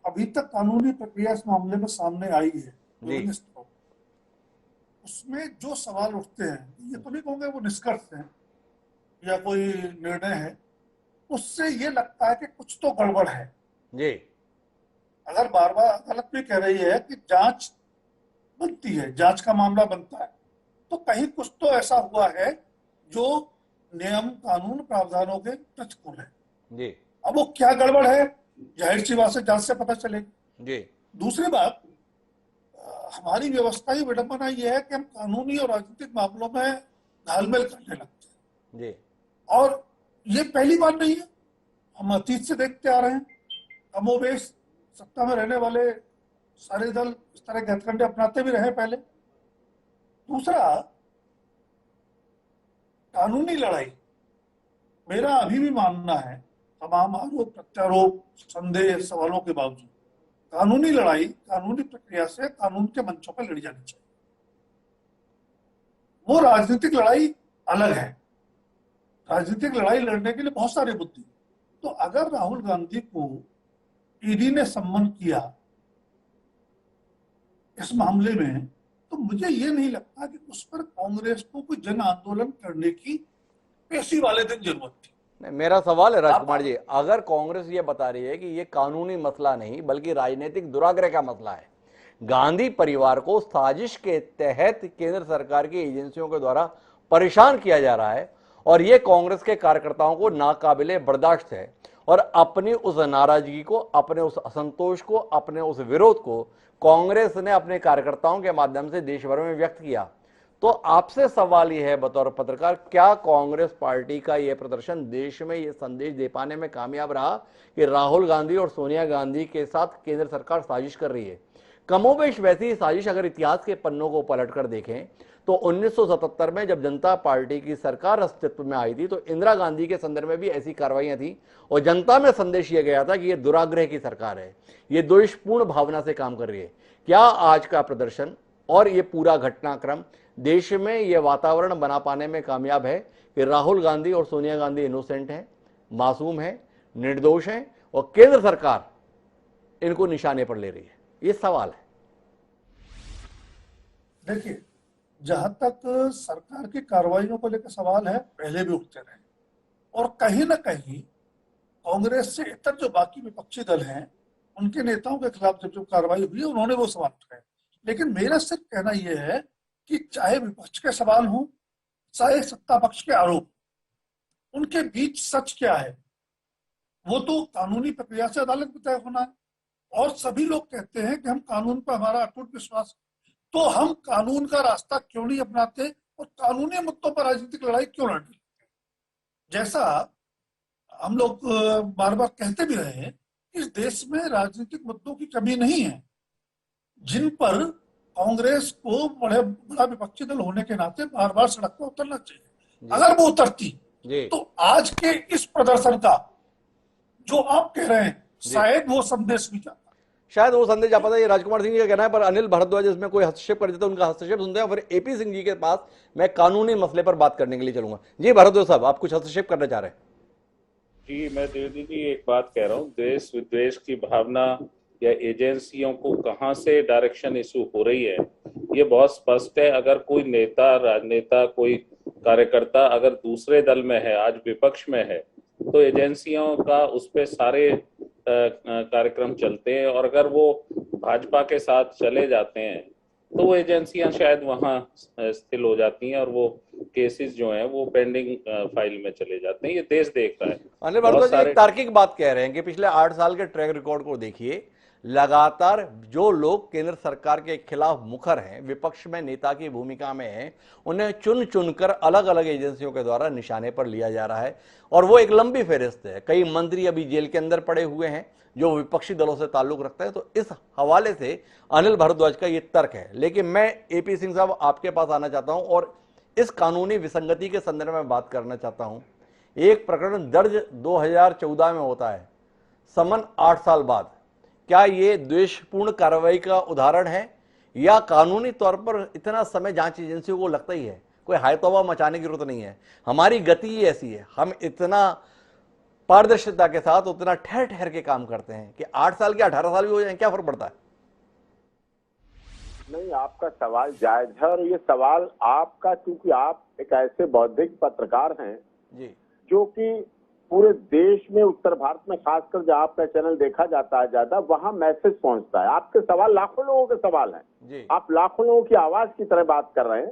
Speaker 7: अभी तक कानूनी प्रक्रिया इस मामले में सामने आई है,
Speaker 1: जी
Speaker 7: उसमें जो सवाल उठते हैं, ये तो नहीं कहूंगे वो निष्कर्ष है या कोई निर्णय है, उससे ये लगता है कि कुछ तो गड़बड़ है।
Speaker 1: जी
Speaker 7: अगर बार बार अदालत भी कह रही है कि जांच बनती है, जांच का मामला बनता है, तो कहीं कुछ तो ऐसा हुआ है जो नियम कानून प्रावधानों के प्रतिकूल है।
Speaker 1: जी
Speaker 7: अब वो क्या गड़बड़ है, जाहिर सी बात से जांच से पता चलेगी।
Speaker 1: जी
Speaker 7: दूसरी बात, हमारी व्यवस्था की विडंबना यह है कि हम कानूनी और राजनीतिक मामलों में घालमेल करने लगते हैं,
Speaker 1: जी
Speaker 7: और ये पहली बार नहीं है, हम अतीत से देखते आ रहे हैं। कमोबेश सत्ता में रहने वाले सारे दल इस तरह के हथकंडे अपनाते भी रहे पहले। दूसरा, कानूनी लड़ाई, मेरा अभी भी मानना है, तमाम आरोप प्रत्यारोप संदेह सवालों के बावजूद, कानूनी लड़ाई कानूनी प्रक्रिया से कानून के मंचों पर लड़ी जानी चाहिए। वो राजनीतिक लड़ाई अलग है। राजनीतिक लड़ाई लड़ने के लिए बहुत सारे मुद्दे, तो अगर राहुल गांधी को ईडी ने सम्मन किया इस मामले में, तो मुझे ये नहीं लगता कि उस पर कांग्रेस को कोई जन आंदोलन करने की पेशी वाले दिन जरूरत थी।
Speaker 1: नहीं, मेरा सवाल है राजकुमार जी, अगर कांग्रेस ये बता रही है कि ये कानूनी मसला नहीं बल्कि राजनीतिक दुराग्रह का मसला है, गांधी परिवार को साजिश के तहत केंद्र सरकार की एजेंसियों के द्वारा परेशान किया जा रहा है और ये कांग्रेस के कार्यकर्ताओं को नाकाबिले बर्दाश्त है, और अपनी उस नाराजगी को, अपने उस असंतोष को, अपने उस विरोध को कांग्रेस ने अपने कार्यकर्ताओं के माध्यम से देश भर में व्यक्त किया, तो आपसे सवाल यह है बतौर पत्रकार, क्या कांग्रेस पार्टी का यह प्रदर्शन देश में यह संदेश दे पाने में कामयाब रहा कि राहुल गांधी और सोनिया गांधी के साथ केंद्र सरकार साजिश कर रही है? कमोबेश वैसी साजिश अगर इतिहास के पन्नों को पलटकर देखें तो 1977 में जब जनता पार्टी की सरकार अस्तित्व में आई थी तो इंदिरा गांधी के संदर्भ में भी ऐसी कार्रवाइयां थी और जनता में संदेश यह गया था कि यह दुराग्रह की सरकार है, यह द्वेषपूर्ण भावना से काम कर रही है। क्या आज का प्रदर्शन और ये पूरा घटनाक्रम देश में यह वातावरण बना पाने में कामयाब है कि राहुल गांधी और सोनिया गांधी इनोसेंट हैं, मासूम हैं, निर्दोष हैं और केंद्र सरकार इनको निशाने पर ले रही है? ये सवाल है।
Speaker 7: देखिए, जहां तक सरकार की कार्रवाइयों को लेकर सवाल है, पहले भी उठते रहे, और कहीं ना कहीं कांग्रेस से इतर जो बाकी विपक्षी दल हैं उनके नेताओं के खिलाफ जब जो कार्रवाई हुई उन्होंने वो सवाल उठाए। लेकिन मेरा सिर्फ कहना यह है कि चाहे विपक्ष के सवाल हों चाहे सत्ता पक्ष के आरोप, उनके बीच सच क्या है वो तो कानूनी प्रक्रिया से अदालत में तय होना है। और सभी लोग कहते हैं कि हम कानून पर हमारा अटूट विश्वास, तो हम कानून का रास्ता क्यों नहीं अपनाते और कानूनी मुद्दों पर राजनीतिक लड़ाई क्यों लड़ते? जैसा हम लोग बार बार कहते भी रहे हैं, इस देश में राजनीतिक मुद्दों की कमी नहीं है जिन पर कांग्रेस को बड़ा विपक्षी दल होने के नाते बार बार सड़क पर उतरना चाहिए। अगर वो उतरती तो आज के इस प्रदर्शन का जो आप कह रहे हैं शायद वो संदेश भी जाता,
Speaker 1: शायद वो संदेश जा पाता। ये राजकुमार सिंह जी का कहना है, पर अनिल भारद्वाज इसमें कोई हस्तक्षेप कर देते उनका हस्तक्षेप सुनते हैं, फिर एपी सिंह जी के पास मैं कानूनी मसले पर बात करने के लिए चलूंगा। जी भारद्वाज साहब, आप कुछ हस्तक्षेप करना चाह रहे हैं?
Speaker 4: जी, मैं देवजी जी एक बात कह रहा हूँ, देश विद्वेष की भावना या एजेंसियों को कहाँ से डायरेक्शन इशू हो रही है ये बहुत स्पष्ट है। अगर कोई नेता, राजनेता, कोई कार्यकर्ता अगर दूसरे दल में है, आज विपक्ष में है, तो एजेंसियों का उस पर सारे कार्यक्रम चलते हैं, और अगर वो भाजपा के साथ चले जाते हैं तो वो एजेंसियां शायद वहां स्थिर हो जाती हैं और वो केसेस जो हैं वो पेंडिंग फाइल में चले जाते हैं। ये देश देख रहा है।
Speaker 1: अनिल भारद्वाज जी एक तार्किक बात कह रहे हैं कि पिछले 8 साल के ट्रैक रिकॉर्ड को देखिए, लगातार जो लोग केंद्र सरकार के खिलाफ मुखर हैं, विपक्ष में नेता की भूमिका में हैं, उन्हें चुन चुनकर अलग अलग एजेंसियों के द्वारा निशाने पर लिया जा रहा है और वो एक लंबी फेहरिस्त है। कई मंत्री अभी जेल के अंदर पड़े हुए हैं जो विपक्षी दलों से ताल्लुक रखते हैं। तो इस हवाले से अनिल भारद्वाज का ये तर्क है। लेकिन मैं एपी सिंह साहब आपके पास आना चाहता हूं और इस कानूनी विसंगति के संदर्भ में बात करना चाहता हूं। एक प्रकरण दर्ज 2014 में होता है, समन 8 साल बाद। क्या ये द्वेषपूर्ण कार्रवाई का उदाहरण है या कानूनी तौर पर इतना समय जांच एजेंसियों को लगता ही है? कोई हाय तौबा मचाने की जरूरत नहीं है, हमारी गति ही ऐसी है, हम इतना पारदर्शिता के साथ उतना ठहर ठहर के काम करते हैं कि 8 साल के 18 साल भी हो जाए, क्या फर्क पड़ता है?
Speaker 8: नहीं, आपका सवाल जायज है और ये सवाल आपका, क्योंकि आप एक ऐसे बौद्धिक पत्रकार हैं
Speaker 1: जी,
Speaker 8: जो कि पूरे देश में, उत्तर भारत में खासकर जहां आपका चैनल देखा जाता है ज्यादा, वहां मैसेज पहुंचता है। आपके सवाल लाखों लोगों के सवाल हैं
Speaker 1: जी।
Speaker 8: आप लाखों लोगों की आवाज की तरह बात कर रहे हैं।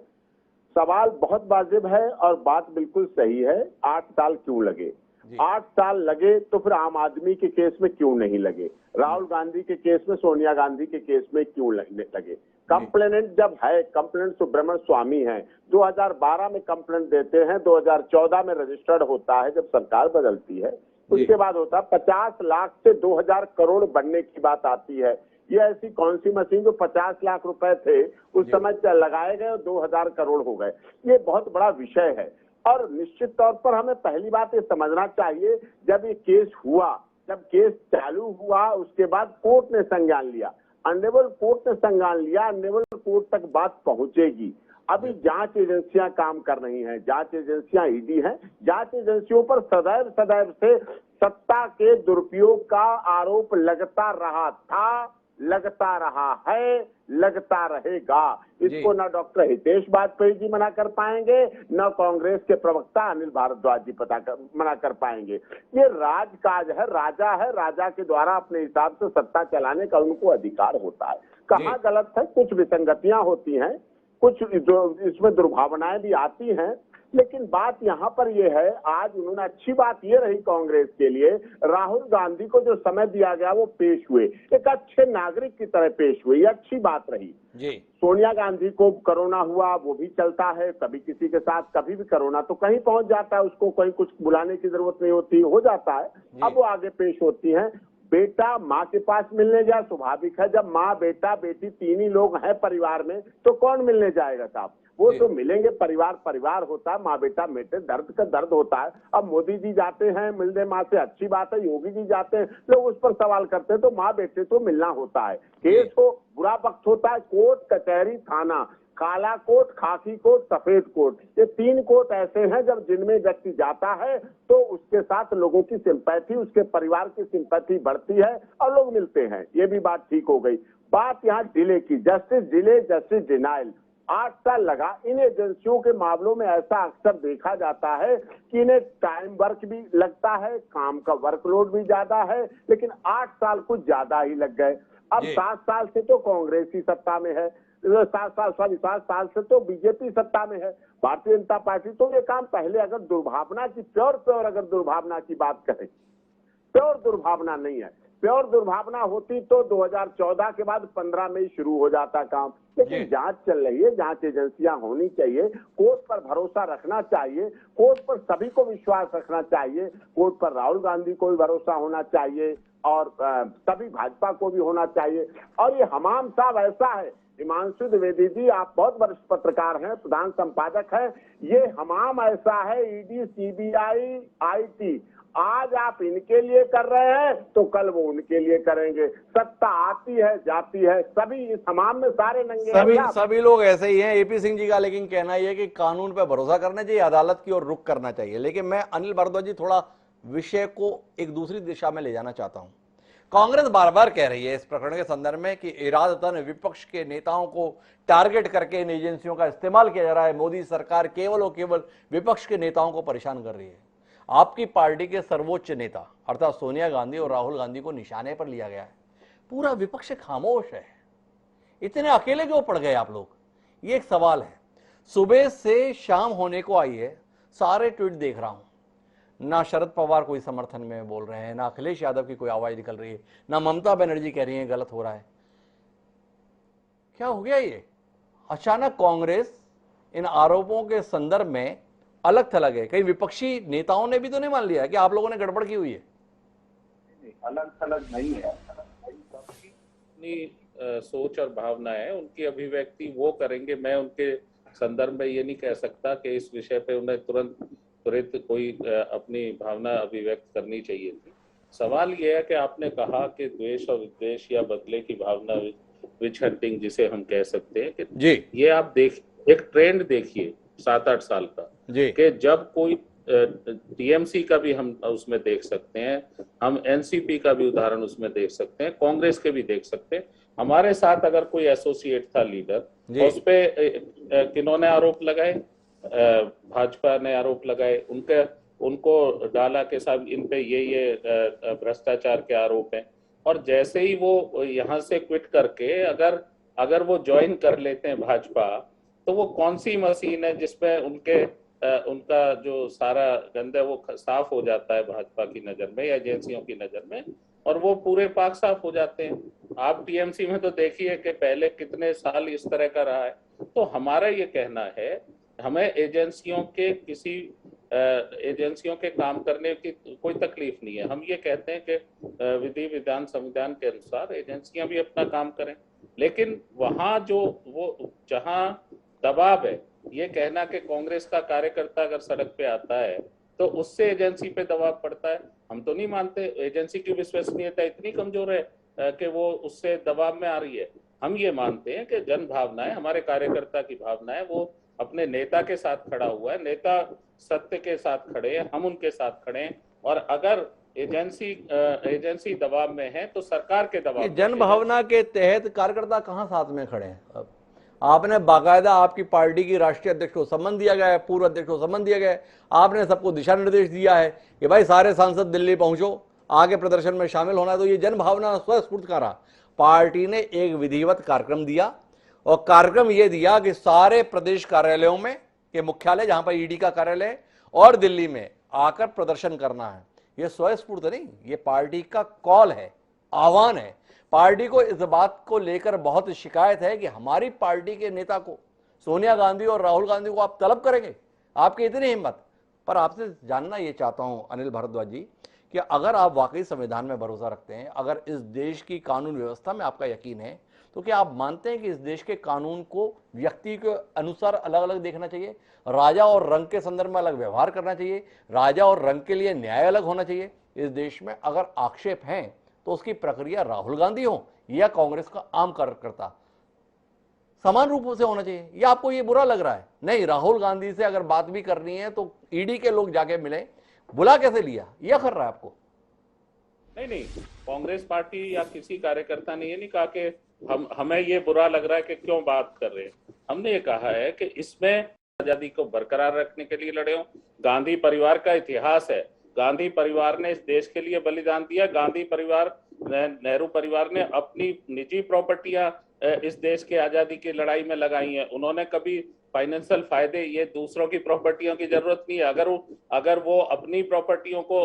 Speaker 8: सवाल बहुत वाजिब है और बात बिल्कुल सही है। 8 साल क्यों लगे? 8 साल लगे तो फिर आम आदमी के केस में क्यों नहीं लगे? राहुल गांधी के केस में, सोनिया गांधी के केस में क्यों लगे? कंप्लेनेंट जब है, कंप्लेनेंट सुब्रमण्य स्वामी है, 2012 में कंप्लेंट देते हैं, 2014 में रजिस्टर्ड होता है जब सरकार बदलती है। उसके बाद होता है 50 लाख से 2000 करोड़ बनने की बात आती है। ये ऐसी कौन सी मशीन जो 50 लाख रुपए थे उस समय लगाए गए और 2000 करोड़ हो गए? ये बहुत बड़ा विषय है और निश्चित तौर पर हमें पहली बात ये समझना चाहिए, जब ये केस हुआ, जब केस चालू हुआ, उसके बाद कोर्ट ने संज्ञान लिया, ऑनरेबल कोर्ट ने संज्ञान लिया, ऑनरेबल कोर्ट तक बात पहुंचेगी। अभी जांच एजेंसियां काम कर रही हैं, जांच एजेंसियां ईडी हैं, जांच एजेंसियों पर सदैव से सत्ता के दुरुपयोग का आरोप लगता रहा था, लगता रहा है, लगता रहेगा। इसको ना डॉक्टर हितेश वाजपेयी जी मना कर पाएंगे, न कांग्रेस के प्रवक्ता अनिल भारद्वाज जी मना कर पाएंगे। ये राजकाज है, राजा के द्वारा अपने हिसाब से सत्ता चलाने का उनको अधिकार होता है। कहाँ गलत है? कुछ विसंगतियां होती हैं, कुछ इसमें दुर्भावनाएं भी आती हैं, लेकिन बात यहाँ पर यह है, आज उन्होंने, अच्छी बात ये रही कांग्रेस के लिए, राहुल गांधी को जो समय दिया गया वो पेश हुए, एक अच्छे नागरिक की तरह पेश हुए, ये अच्छी बात रही
Speaker 1: जी।
Speaker 8: सोनिया गांधी को कोरोना हुआ, वो भी चलता है, कभी किसी के साथ कभी भी कोरोना तो कहीं पहुंच जाता है, उसको कहीं कुछ बुलाने की जरूरत नहीं होती, हो जाता है। अब वो आगे पेश होती हैं। बेटा माँ के पास मिलने जाए, स्वाभाविक है, जब माँ बेटा बेटी तीन ही लोग हैं परिवार में तो कौन मिलने जाएगा साहब? वो तो मिलेंगे, परिवार होता है, माँ बेटा बेटे, दर्द का दर्द होता है। अब मोदी जी जाते हैं मिलने माँ से, अच्छी बात है, योगी जी जाते हैं, लोग उस पर सवाल करते हैं, तो माँ बेटे तो मिलना होता है। केस हो, बुरा वक्त होता है, कोर्ट कचहरी थाना, काला कोट, खाकी कोट, सफेद कोट, ये 3 कोट ऐसे हैं जब जिनमें व्यक्ति जाता है तो उसके साथ लोगों की सिंपैथी, उसके परिवार की सिंपैथी बढ़ती है और लोग मिलते हैं। ये भी बात ठीक हो गई। बात यहाँ डिले की, जस्टिस डिले जस्टिस डिनाइल, 8 साल लगा। इन एजेंसियों के मामलों में ऐसा अक्सर देखा जाता है कि इन्हें टाइम वर्क भी लगता है, काम का वर्कलोड भी ज्यादा है, लेकिन 8 साल कुछ ज्यादा ही लग गए। अब 7 साल से तो कांग्रेस ही सत्ता में है, 7 साल से तो बीजेपी सत्ता में है, भारतीय जनता पार्टी। तो ये काम पहले, अगर दुर्भावना की प्योर अगर दुर्भावना की बात करें, प्योर दुर्भावना नहीं है, प्योर दुर्भावना होती तो 2014 के बाद 15 में ही शुरू हो जाता काम। लेकिन जांच चल रही है, जांच एजेंसियां होनी चाहिए, कोर्ट पर भरोसा रखना चाहिए, कोर्ट पर सभी को विश्वास रखना चाहिए, कोर्ट पर राहुल गांधी को भी भरोसा होना चाहिए और सभी भाजपा को भी होना चाहिए। और ये हमाम साहब ऐसा है, हिमांशु द्विवेदी जी, आप बहुत वरिष्ठ पत्रकार हैं, प्रधान संपादक हैं, ये हमाम ऐसा है, ईडी, सीबीआई, आईटी, आज आप इनके लिए कर रहे हैं तो कल वो उनके लिए करेंगे। सत्ता आती है जाती है, सभी इस हमाम में सारे नंगे
Speaker 1: सभी लोग ऐसे ही हैं। एपी सिंह जी का लेकिन कहना यह है कि कानून पर भरोसा करना चाहिए, अदालत की ओर रुख करना चाहिए। लेकिन मैं अनिल भारद्वाज जी थोड़ा विषय को एक दूसरी दिशा में ले जाना चाहता हूं। कांग्रेस बार बार कह रही है इस प्रकरण के संदर्भ में कि इरादतन विपक्ष के नेताओं को टारगेट करके इन एजेंसियों का इस्तेमाल किया जा रहा है। मोदी सरकार केवल और केवल विपक्ष के नेताओं को परेशान कर रही है। आपकी पार्टी के सर्वोच्च नेता अर्थात सोनिया गांधी और राहुल गांधी को निशाने पर लिया गया है, पूरा विपक्ष खामोश है, इतने अकेले क्यों पड़ गए आप लोग? ये एक सवाल है। सुबह से शाम होने को आई है, सारे ट्वीट देख रहा हूं, ना शरद पवार कोई समर्थन में बोल रहे हैं, ना अखिलेश यादव की कोई आवाज निकल रही है, ना ममता बनर्जी कह रही है गलत हो रहा है। क्या हो गया ये? अचानक कांग्रेस इन आरोपों के संदर्भ में अलग थलग है। कई विपक्षी नेताओं ने भी तो नहीं मान लिया है कि आप लोगों ने गड़बड़ की हुई है?
Speaker 8: अलग थलग नहीं है,
Speaker 4: अपनी सोच और भावना है, उनकी अभिव्यक्ति वो करेंगे। मैं उनके संदर्भ में ये नहीं कह सकता कि इस विषय पे उन्हें तुरंत कोई अपनी भावना अभिव्यक्त करनी चाहिए थी। सवाल ये है कि आपने कहा कि द्वेष और विद्वेष या बदले की भावना, विच हंटिंग जिसे हम कह सकते हैं, कि
Speaker 1: जी,
Speaker 4: ये आप एक ट्रेंड देखिए 7-8 साल का, कि जब कोई टीएमसी का भी हम उसमें देख सकते हैं, हम एनसीपी का भी उदाहरण उसमें देख सकते हैं, कांग्रेस के भी देख सकते हैं। हमारे साथ अगर कोई एसोसिएट था लीडर, उस पे किन्होंने आरोप लगाए, भाजपा ने आरोप लगाए, उनको डाला कि साहब इन पे ये भ्रष्टाचार के आरोप हैं, और जैसे ही वो यहाँ से क्विट करके अगर वो ज्वाइन कर लेते हैं भाजपा, तो वो कौन सी मशीन है जिसमें उनका जो सारा गंद है वो साफ हो जाता है भाजपा की नजर में या एजेंसियों की नजर में, और वो पूरे पाक साफ हो जाते हैं। आप टीएमसी में तो देखिए कि पहले कितने साल इस तरह का रहा है। तो हमारा ये कहना है, हमें एजेंसियों के काम करने की कोई तकलीफ नहीं है। हम ये कहते हैं कि विधि विधान संविधान के अनुसार एजेंसियां भी अपना काम करें, लेकिन वहां जहां दबाव है, ये कहना कि कांग्रेस का कार्यकर्ता अगर सड़क पे आता है तो उससे एजेंसी पे दबाव पड़ता है, हम तो नहीं मानते। एजेंसी की विश्वसनीयता इतनी कमजोर है कि वो उससे दबाव में आ रही है। हम ये मानते हैं कि जन भावनाएं, हमारे कार्यकर्ता की भावनाएं, वो अपने नेता के साथ खड़ा हुआ है, नेता सत्य के साथ खड़े हैं, हम उनके साथ खड़े हैं, और अगर एजेंसी दबाव में है तो सरकार के दबाव में।
Speaker 1: जन भावना के तहत कार्यकर्ता कहाँ साथ में खड़े हैं? अब आपने बाकायदा आपकी पार्टी की राष्ट्रीय अध्यक्ष को सम्मन दिया गया है, पूर्व अध्यक्ष को सम्मन दिया गया है, आपने सबको दिशा निर्देश दिया है कि भाई सारे सांसद दिल्ली पहुंचो, आगे प्रदर्शन में शामिल होना है। तो ये जन भावना स्वस्फूर्त का रहा। पार्टी ने एक विधिवत कार्यक्रम दिया, और कार्यक्रम ये दिया कि सारे प्रदेश कार्यालयों में के मुख्यालय, जहां पर ईडी का कार्यालय है, और दिल्ली में आकर प्रदर्शन करना है। ये स्वस्फूर्त नहीं, ये पार्टी का कॉल है, आह्वान है। पार्टी को इस बात को लेकर बहुत शिकायत है कि हमारी पार्टी के नेता को, सोनिया गांधी और राहुल गांधी को आप तलब करेंगे, आपकी इतनी हिम्मत। पर आपसे जानना ये चाहता हूं अनिल भारद्वाज जी कि अगर आप वाकई संविधान में भरोसा रखते हैं, अगर इस देश की कानून व्यवस्था में आपका यकीन है, तो क्या आप मानते हैं कि इस देश के कानून को व्यक्ति के अनुसार अलग अलग देखना चाहिए, राजा और रंग के संदर्भ में अलग व्यवहार करना चाहिए, राजा और रंग के लिए न्याय अलग होना चाहिए? इस देश में अगर आक्षेप हैं तो उसकी प्रक्रिया राहुल गांधी हो या कांग्रेस का आम कार्यकर्ता, समान रूप से होना चाहिए। या आपको ये बुरा लग रहा है, नहीं राहुल गांधी से अगर बात भी करनी है तो ईडी के लोग जाके मिले, बुला कैसे लिया, यह कर रहा है आपको?
Speaker 4: नहीं, कांग्रेस पार्टी या किसी कार्यकर्ता ने ये नहीं कहा कि हमें ये बुरा लग रहा है कि क्यों बात कर रहे हैं। हमने ये कहा है कि इसमें आजादी को बरकरार रखने के लिए लड़े हो। गांधी परिवार का इतिहास है, गांधी परिवार ने इस देश के लिए बलिदान दिया। गांधी परिवार, नेहरू परिवार ने अपनी निजी प्रॉपर्टियां इस देश के आजादी की लड़ाई में लगाई हैं। उन्होंने कभी फाइनेंशियल फायदे, ये दूसरों की प्रॉपर्टियों की जरूरत नहीं है। अगर वो अपनी प्रॉपर्टियों को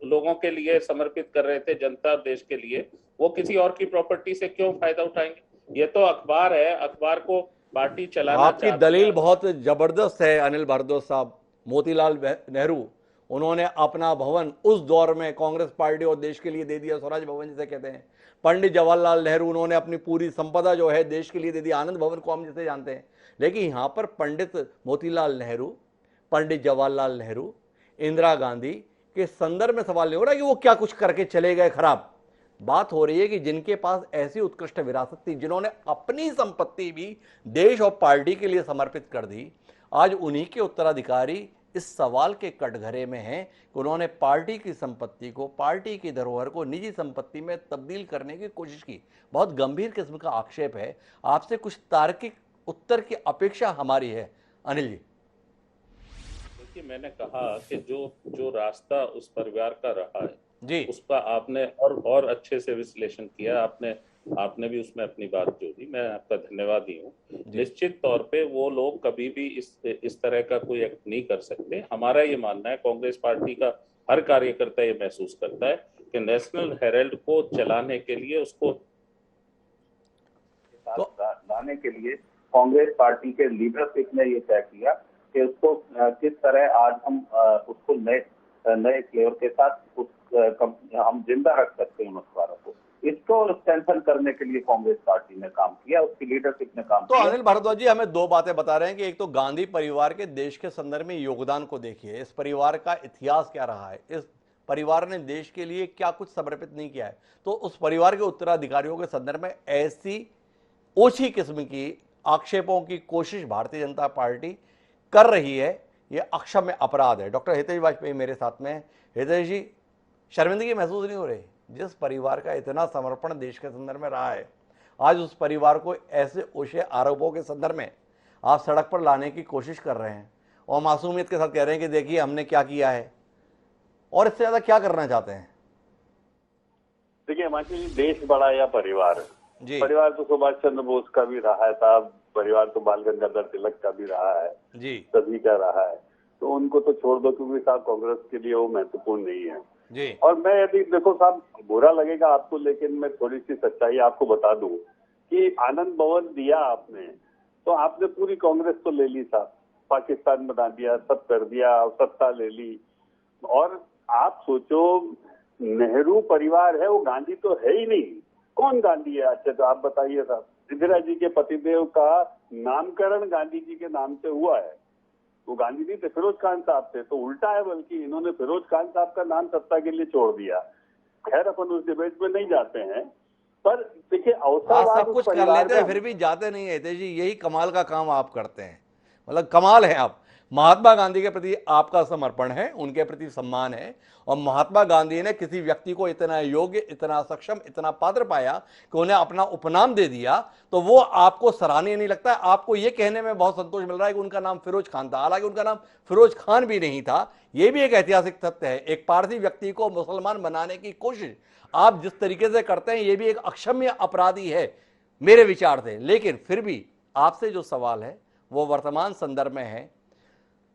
Speaker 4: लोगों के लिए समर्पित कर रहे थे, जनता और देश के लिए, वो किसी और की प्रॉपर्टी से क्यों फायदा उठाएंगे? ये तो अखबार है, अखबार को पार्टी चलाना।
Speaker 1: आपकी दलील बहुत जबरदस्त है अनिल भारद्वाज साहब। मोतीलाल नेहरू, उन्होंने अपना भवन उस दौर में कांग्रेस पार्टी और देश के लिए दे दिया, स्वराज भवन जिसे कहते हैं। पंडित जवाहरलाल नेहरू, उन्होंने अपनी पूरी संपदा जो है देश के लिए दे दी, आनंद भवन को हम जिसे जानते हैं। लेकिन यहाँ पर पंडित मोतीलाल नेहरू, पंडित जवाहरलाल नेहरू, इंदिरा गांधी के संदर्भ में सवाल नहीं हो रहा कि वो क्या कुछ करके चले गए खराब। बात हो रही है कि जिनके पास ऐसी उत्कृष्ट विरासत थी, जिन्होंने अपनी संपत्ति भी देश और पार्टी के लिए समर्पित कर दी, आज उन्हीं के उत्तराधिकारी इस सवाल के कटघरे में हैं कि उन्होंने पार्टी की संपत्ति को, पार्टी की धरोहर को निजी संपत्ति में तब्दील करने की कोशिश की। बहुत गंभीर किस्म का आक्षेप है। आपसे कुछ तार्किक उत्तर की अपेक्षा हमारी है अनिल जी।
Speaker 4: देखिए, मैंने कहा कि जो रास्ता उस परिवार का रहा है
Speaker 1: जी,
Speaker 4: उसका आपने और अच्छे से विश्लेषण किया। आपने भी उसमें अपनी बात जोड़ी, मैं आपका धन्यवादी हूँ। निश्चित तौर पे वो लोग कभी भी इस तरह का कोई एक्ट नहीं कर सकते। हमारा ये मानना है, कांग्रेस पार्टी का हर कार्यकर्ता ये महसूस करता है कि नेशनल हेराल्ड को चलाने के लिए, उसको
Speaker 6: लाने के लिए कांग्रेस पार्टी के लीडरशिप ने ये तय किया कि उसको किस तरह आज हम उसको नए फ्लेवर के साथ हम जिंदा रख सकते हैं उन अखबारों को। इसको स्ट्रेंथन करने के लिए कांग्रेस पार्टी ने काम किया, उसकी लीडरशिप ने काम किया।
Speaker 1: तो अनिल भारद्वाज जी, हमें दो बातें बता रहे हैं कि एक तो गांधी परिवार के देश के संदर्भ में योगदान को देखिए, इस परिवार का इतिहास क्या रहा है, इस परिवार ने देश के लिए क्या कुछ समर्पित नहीं किया है। तो उस परिवार के उत्तराधिकारियों के संदर्भ में ऐसी ओछी किस्म की आक्षेपों की कोशिश भारतीय जनता पार्टी कर रही है ये अक्षम्य अपराध है। डॉक्टर हितेश वाजपेयी मेरे साथ में हैं। हितेश जी, शर्मिंदगी महसूस नहीं हो रही? जिस परिवार का इतना समर्पण देश के संदर्भ में रहा है, आज उस परिवार को ऐसे ऊंचे आरोपों के संदर्भ में आप सड़क पर लाने की कोशिश कर रहे हैं और मासूमियत के साथ कह रहे हैं कि देखिए हमने क्या किया है, और इससे ज्यादा क्या करना चाहते हैं?
Speaker 6: देखिए हिमांशु जी, देश बड़ा या परिवार
Speaker 1: जी
Speaker 6: परिवार तो सुभाष चंद्र बोस का भी रहा है साहब, परिवार तो बाल गंगाधर तिलक का भी रहा है,
Speaker 1: जी
Speaker 6: सभी का रहा है, तो उनको तो छोड़ दो क्योंकि साहब कांग्रेस के लिए वो महत्वपूर्ण नहीं है।
Speaker 1: जी
Speaker 6: और मैं यदि देखो साहब, बुरा लगेगा आपको, लेकिन मैं थोड़ी सी सच्चाई आपको बता दूं कि आनंद भवन दिया आपने, तो आपने पूरी कांग्रेस तो ले ली साहब, पाकिस्तान बना दिया, सब कर दिया, सत्ता ले ली। और आप सोचो, नेहरू परिवार है, वो गांधी तो है ही नहीं। कौन गांधी है? अच्छा तो आप बताइए साहब। इंदिरा जी के पतिदेव का नामकरण गांधी जी के नाम से हुआ है, वो गांधी नहीं थे, फिरोज खान साहब थे। तो उल्टा है, बल्कि इन्होंने फिरोज खान साहब का नाम सत्ता के लिए छोड़ दिया। खैर अपन उस डिबेट में नहीं जाते हैं, पर देखिए
Speaker 1: आप सब कुछ कर लेते हैं फिर भी जाते नहीं है जी। यही कमाल का काम आप करते हैं, मतलब कमाल है आप। महात्मा गांधी के प्रति आपका समर्पण है, उनके प्रति सम्मान है, और महात्मा गांधी ने किसी व्यक्ति को इतना योग्य, इतना सक्षम, इतना पात्र पाया कि उन्हें अपना उपनाम दे दिया, तो वो आपको सराहनीय नहीं लगता है? आपको ये कहने में बहुत संतोष मिल रहा है कि उनका नाम फिरोज खान था, हालांकि उनका नाम फिरोज खान भी नहीं था। यह भी एक ऐतिहासिक तथ्य है। एक पारसी व्यक्ति को मुसलमान बनाने की कोशिश आप जिस तरीके से करते हैं, यह भी एक अक्षम्य अपराधी है मेरे विचार से। लेकिन फिर भी आपसे जो सवाल है वो वर्तमान संदर्भ में है।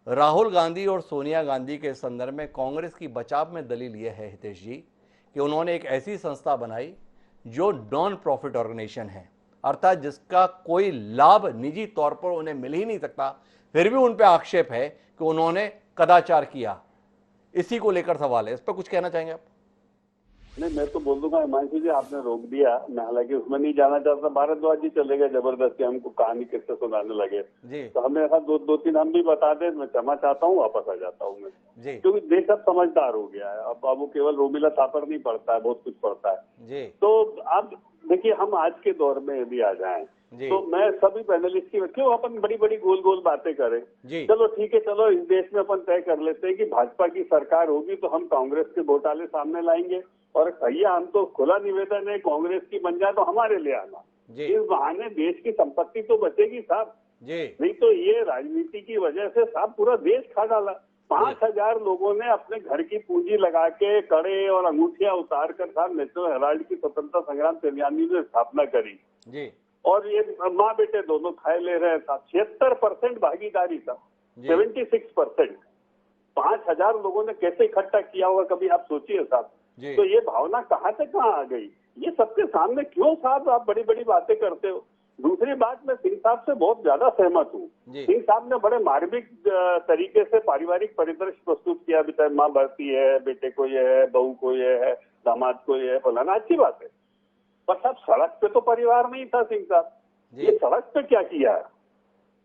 Speaker 1: राहुल गांधी और सोनिया गांधी के संदर्भ में कांग्रेस की बचाव में दलील यह है हितेश जी कि उन्होंने एक ऐसी संस्था बनाई जो नॉन प्रॉफिट ऑर्गेनाइजेशन है, अर्थात जिसका कोई लाभ निजी तौर पर उन्हें मिल ही नहीं सकता, फिर भी उन पर आक्षेप है कि उन्होंने कदाचार किया। इसी को लेकर सवाल है, इस पर कुछ कहना चाहेंगे आप?
Speaker 6: नहीं, मैं तो बोल दूंगा हिमांशु जी, आपने रोक दिया, मैं हालांकि उसमें नहीं जाना चाहता। भारद्वाज जी चले गए जबरदस्ती, हमको कहानी किससे सुनाने लगे
Speaker 1: जी।
Speaker 6: तो हमें ऐसा दो तीन हम भी बता दें, मैं क्षमा चाहता हूँ, वापस आ जाता हूँ मैं
Speaker 1: जी।
Speaker 6: क्योंकि देश अब समझदार हो गया है। अब वो केवल रोमिला थापर नहीं पढ़ता है, बहुत कुछ पढ़ता है
Speaker 1: जी।
Speaker 6: तो अब देखिए, हम आज के दौर में यदि आ जाएं तो मैं सभी पैनलिस्ट की, क्यों अपन बड़ी बड़ी गोल गोल बातें करें? चलो ठीक है, चलो इस देश में अपन तय कर लेते हैं कि भाजपा की सरकार होगी तो हम कांग्रेस के घोटाले सामने लाएंगे, और भैया हम तो खुला निवेदन है, कांग्रेस की बन जाए तो हमारे ले आना। इस बहाने देश की संपत्ति तो बचेगी साहब, नहीं तो ये राजनीति की वजह से साहब पूरा देश खा डाला। 5,000 लोगों ने अपने घर की पूंजी लगा के कड़े और अंगूठियां उतार कर साहब नेशनल हेराल्ड की स्वतंत्रता संग्राम सेनानी ने स्थापना करी
Speaker 1: जी।
Speaker 6: और ये माँ बेटे दोनों खाए ले रहे हैं साहब। 76% भागीदारी था, 76%। 5,000 लोगों ने कैसे इकट्ठा किया होगा, कभी आप सोचिए साहब। तो ये भावना कहाँ से कहाँ आ गई? ये सबके सामने क्यों साहब आप बड़ी बड़ी बातें करते हो? दूसरी बात, मैं सिंह साहब से बहुत ज्यादा सहमत हूँ। सिंह साहब ने बड़े मार्मिक तरीके से पारिवारिक परिदृश्य प्रस्तुत किया, बेटा माँ बढ़ती है, बेटे को ये है, बहू को ये है, दामाद को ये है, फलाना, अच्छी बात है। पर साहब सड़क पे तो परिवार नहीं था सिंह साहब, ये सड़क पे क्या किया है?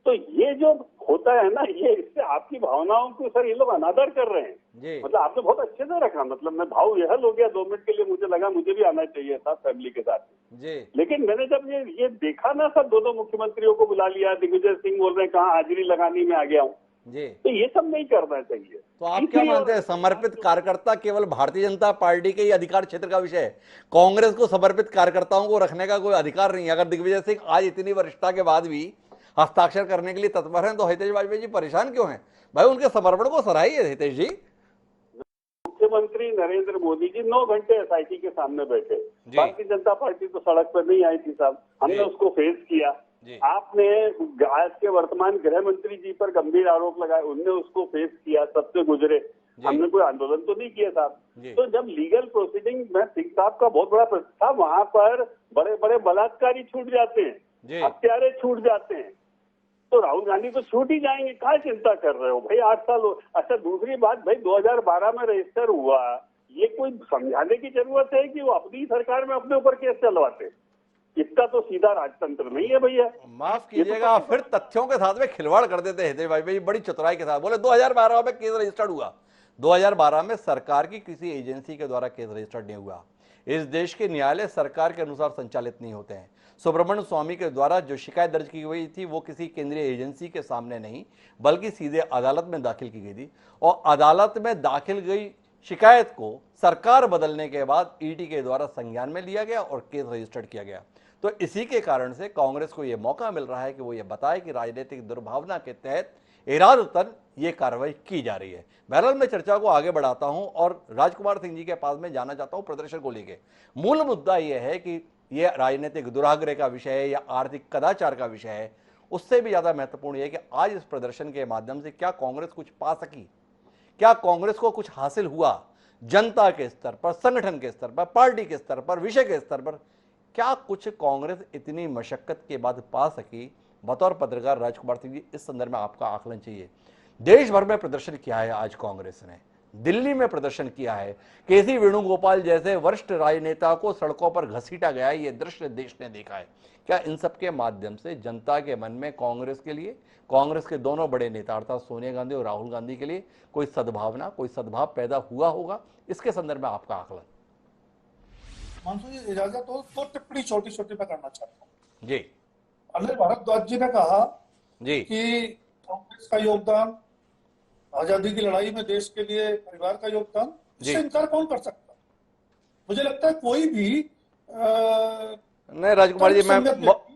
Speaker 6: तो ये जो होता है ना, ये इससे आपकी भावनाओं को सर ये लोग अनादर कर रहे हैं। मतलब आपने बहुत अच्छे से रखा, मतलब मैं भाव यह हो गया 2 मिनट के लिए, मुझे लगा मुझे भी आना चाहिए था फैमिली के साथ जी। लेकिन मैंने जब ये देखा ना सर, दो मुख्यमंत्रियों को बुला लिया, दिग्विजय सिंह बोल रहे हैं कहाँ हाजिरी लगाने में आ गया हूँ जी, तो ये सब नहीं करना चाहिए।
Speaker 1: तो आप क्या मानते हैं, समर्पित कार्यकर्ता केवल भारतीय जनता पार्टी के ही अधिकार क्षेत्र का विषय है? कांग्रेस को समर्पित कार्यकर्ताओं को रखने का कोई अधिकार नहीं है? अगर दिग्विजय सिंह आज इतनी वरिष्ठता के बाद भी हस्ताक्षर करने के लिए तत्पर हैं, तो हितेश वाजपेयी जी परेशान क्यों हैं? भाई उनके समर्पण को सराहिए हितेश जी।
Speaker 6: मुख्यमंत्री नरेंद्र मोदी जी 9 घंटे एसआईटी के सामने बैठे, भारतीय जनता पार्टी तो सड़क पर नहीं आई थी साहब, हमने उसको फेस किया। आपने आज के वर्तमान गृह मंत्री जी पर गंभीर आरोप लगाए, उनने उसको फेस किया, सबसे गुजरे, हमने कोई आंदोलन तो नहीं किया साहब। तो जब लीगल प्रोसीडिंग में सिंह साहब का बहुत बड़ा था, वहां पर बड़े बड़े बलात्कारी छूट जाते हैं, हत्यारे छूट जाते हैं, तो राहुल गांधी तो छूट ही जाएंगे, क्या चिंता कर रहे हो भाई? 8 साल हो। अच्छा दूसरी बात, भाई 2012 में रजिस्टर हुआ, ये कोई समझाने की जरूरत है कि वो अपनी सरकार में अपने ऊपर केस चलवाते? इसका तो सीधा राजतंत्र नहीं है भैया।
Speaker 1: माफ कीजिएगा, फिर तथ्यों के साथ में खिलवाड़ कर देते हैं हितेश भाई बड़ी चतुराई के साथ। बोले 2012 में केस रजिस्टर्ड हुआ, 2012 में सरकार की किसी एजेंसी के द्वारा केस रजिस्टर्ड नहीं हुआ। इस देश के न्यायालय सरकार के अनुसार संचालित नहीं होते हैं। सुब्रमण्यम स्वामी के द्वारा जो शिकायत दर्ज की गई थी वो किसी केंद्रीय एजेंसी के सामने नहीं बल्कि सीधे अदालत में दाखिल की गई थी, और अदालत में दाखिल गई शिकायत को सरकार बदलने के बाद ईडी के द्वारा संज्ञान में लिया गया और केस रजिस्टर्ड किया गया। तो इसी के कारण से कांग्रेस को यह मौका मिल रहा है कि वो ये बताए कि राजनीतिक दुर्भावना के तहत इरादतन ये कार्रवाई की जा रही है। बहरहाल मैं चर्चा को आगे बढ़ाता हूं और राजकुमार सिंह जी के पास में जाना चाहता हूं प्रदर्शन को लेकर। मूल मुद्दा यह है कि यह राजनीतिक दुराग्रह का विषय है या आर्थिक कदाचार का विषय है, उससे भी ज्यादा महत्वपूर्ण यह है कि आज इस प्रदर्शन के माध्यम से क्या कांग्रेस कुछ पा सकी, क्या कांग्रेस को कुछ हासिल हुआ, जनता के स्तर पर, संगठन के स्तर पर, पार्टी के स्तर पर, विषय के स्तर पर क्या कुछ कांग्रेस इतनी मशक्कत के बाद पा सकी। बतौर पत्रकार राजकुमार सिंह जी, इस संदर्भ में आपका आकलन चाहिए। देश भर में प्रदर्शन किया है आज कांग्रेस ने, दिल्ली में प्रदर्शन किया है, केसी वेणुगोपाल जैसे वरिष्ठ राजनेता को सड़कों पर घसीटा गया है, ये दृश्य देश ने देखा है। क्या इन सब के माध्यम से जनता के मन में कांग्रेस के लिए, कांग्रेस के दोनों बड़े नेता अर्थात सोनिया गांधी और राहुल गांधी के लिए कोई सद्भावना, कोई सद्भाव पैदा हुआ होगा? इसके संदर्भ में आपका आकलन।
Speaker 7: मानसून जी इजाजत हो तो टिप्पणी छोटी छोटी मैं करना चाहता हूँ
Speaker 1: जी।
Speaker 7: अनिल भारद्वाज जी ने कहा
Speaker 1: जी
Speaker 7: कि कांग्रेस का योगदान आजादी की लड़ाई में देश के लिए, परिवार का योगदान, इससे इनकार कौन कर सकता? मुझे लगता है कोई भी
Speaker 1: नहीं राजकुमार जी, मैं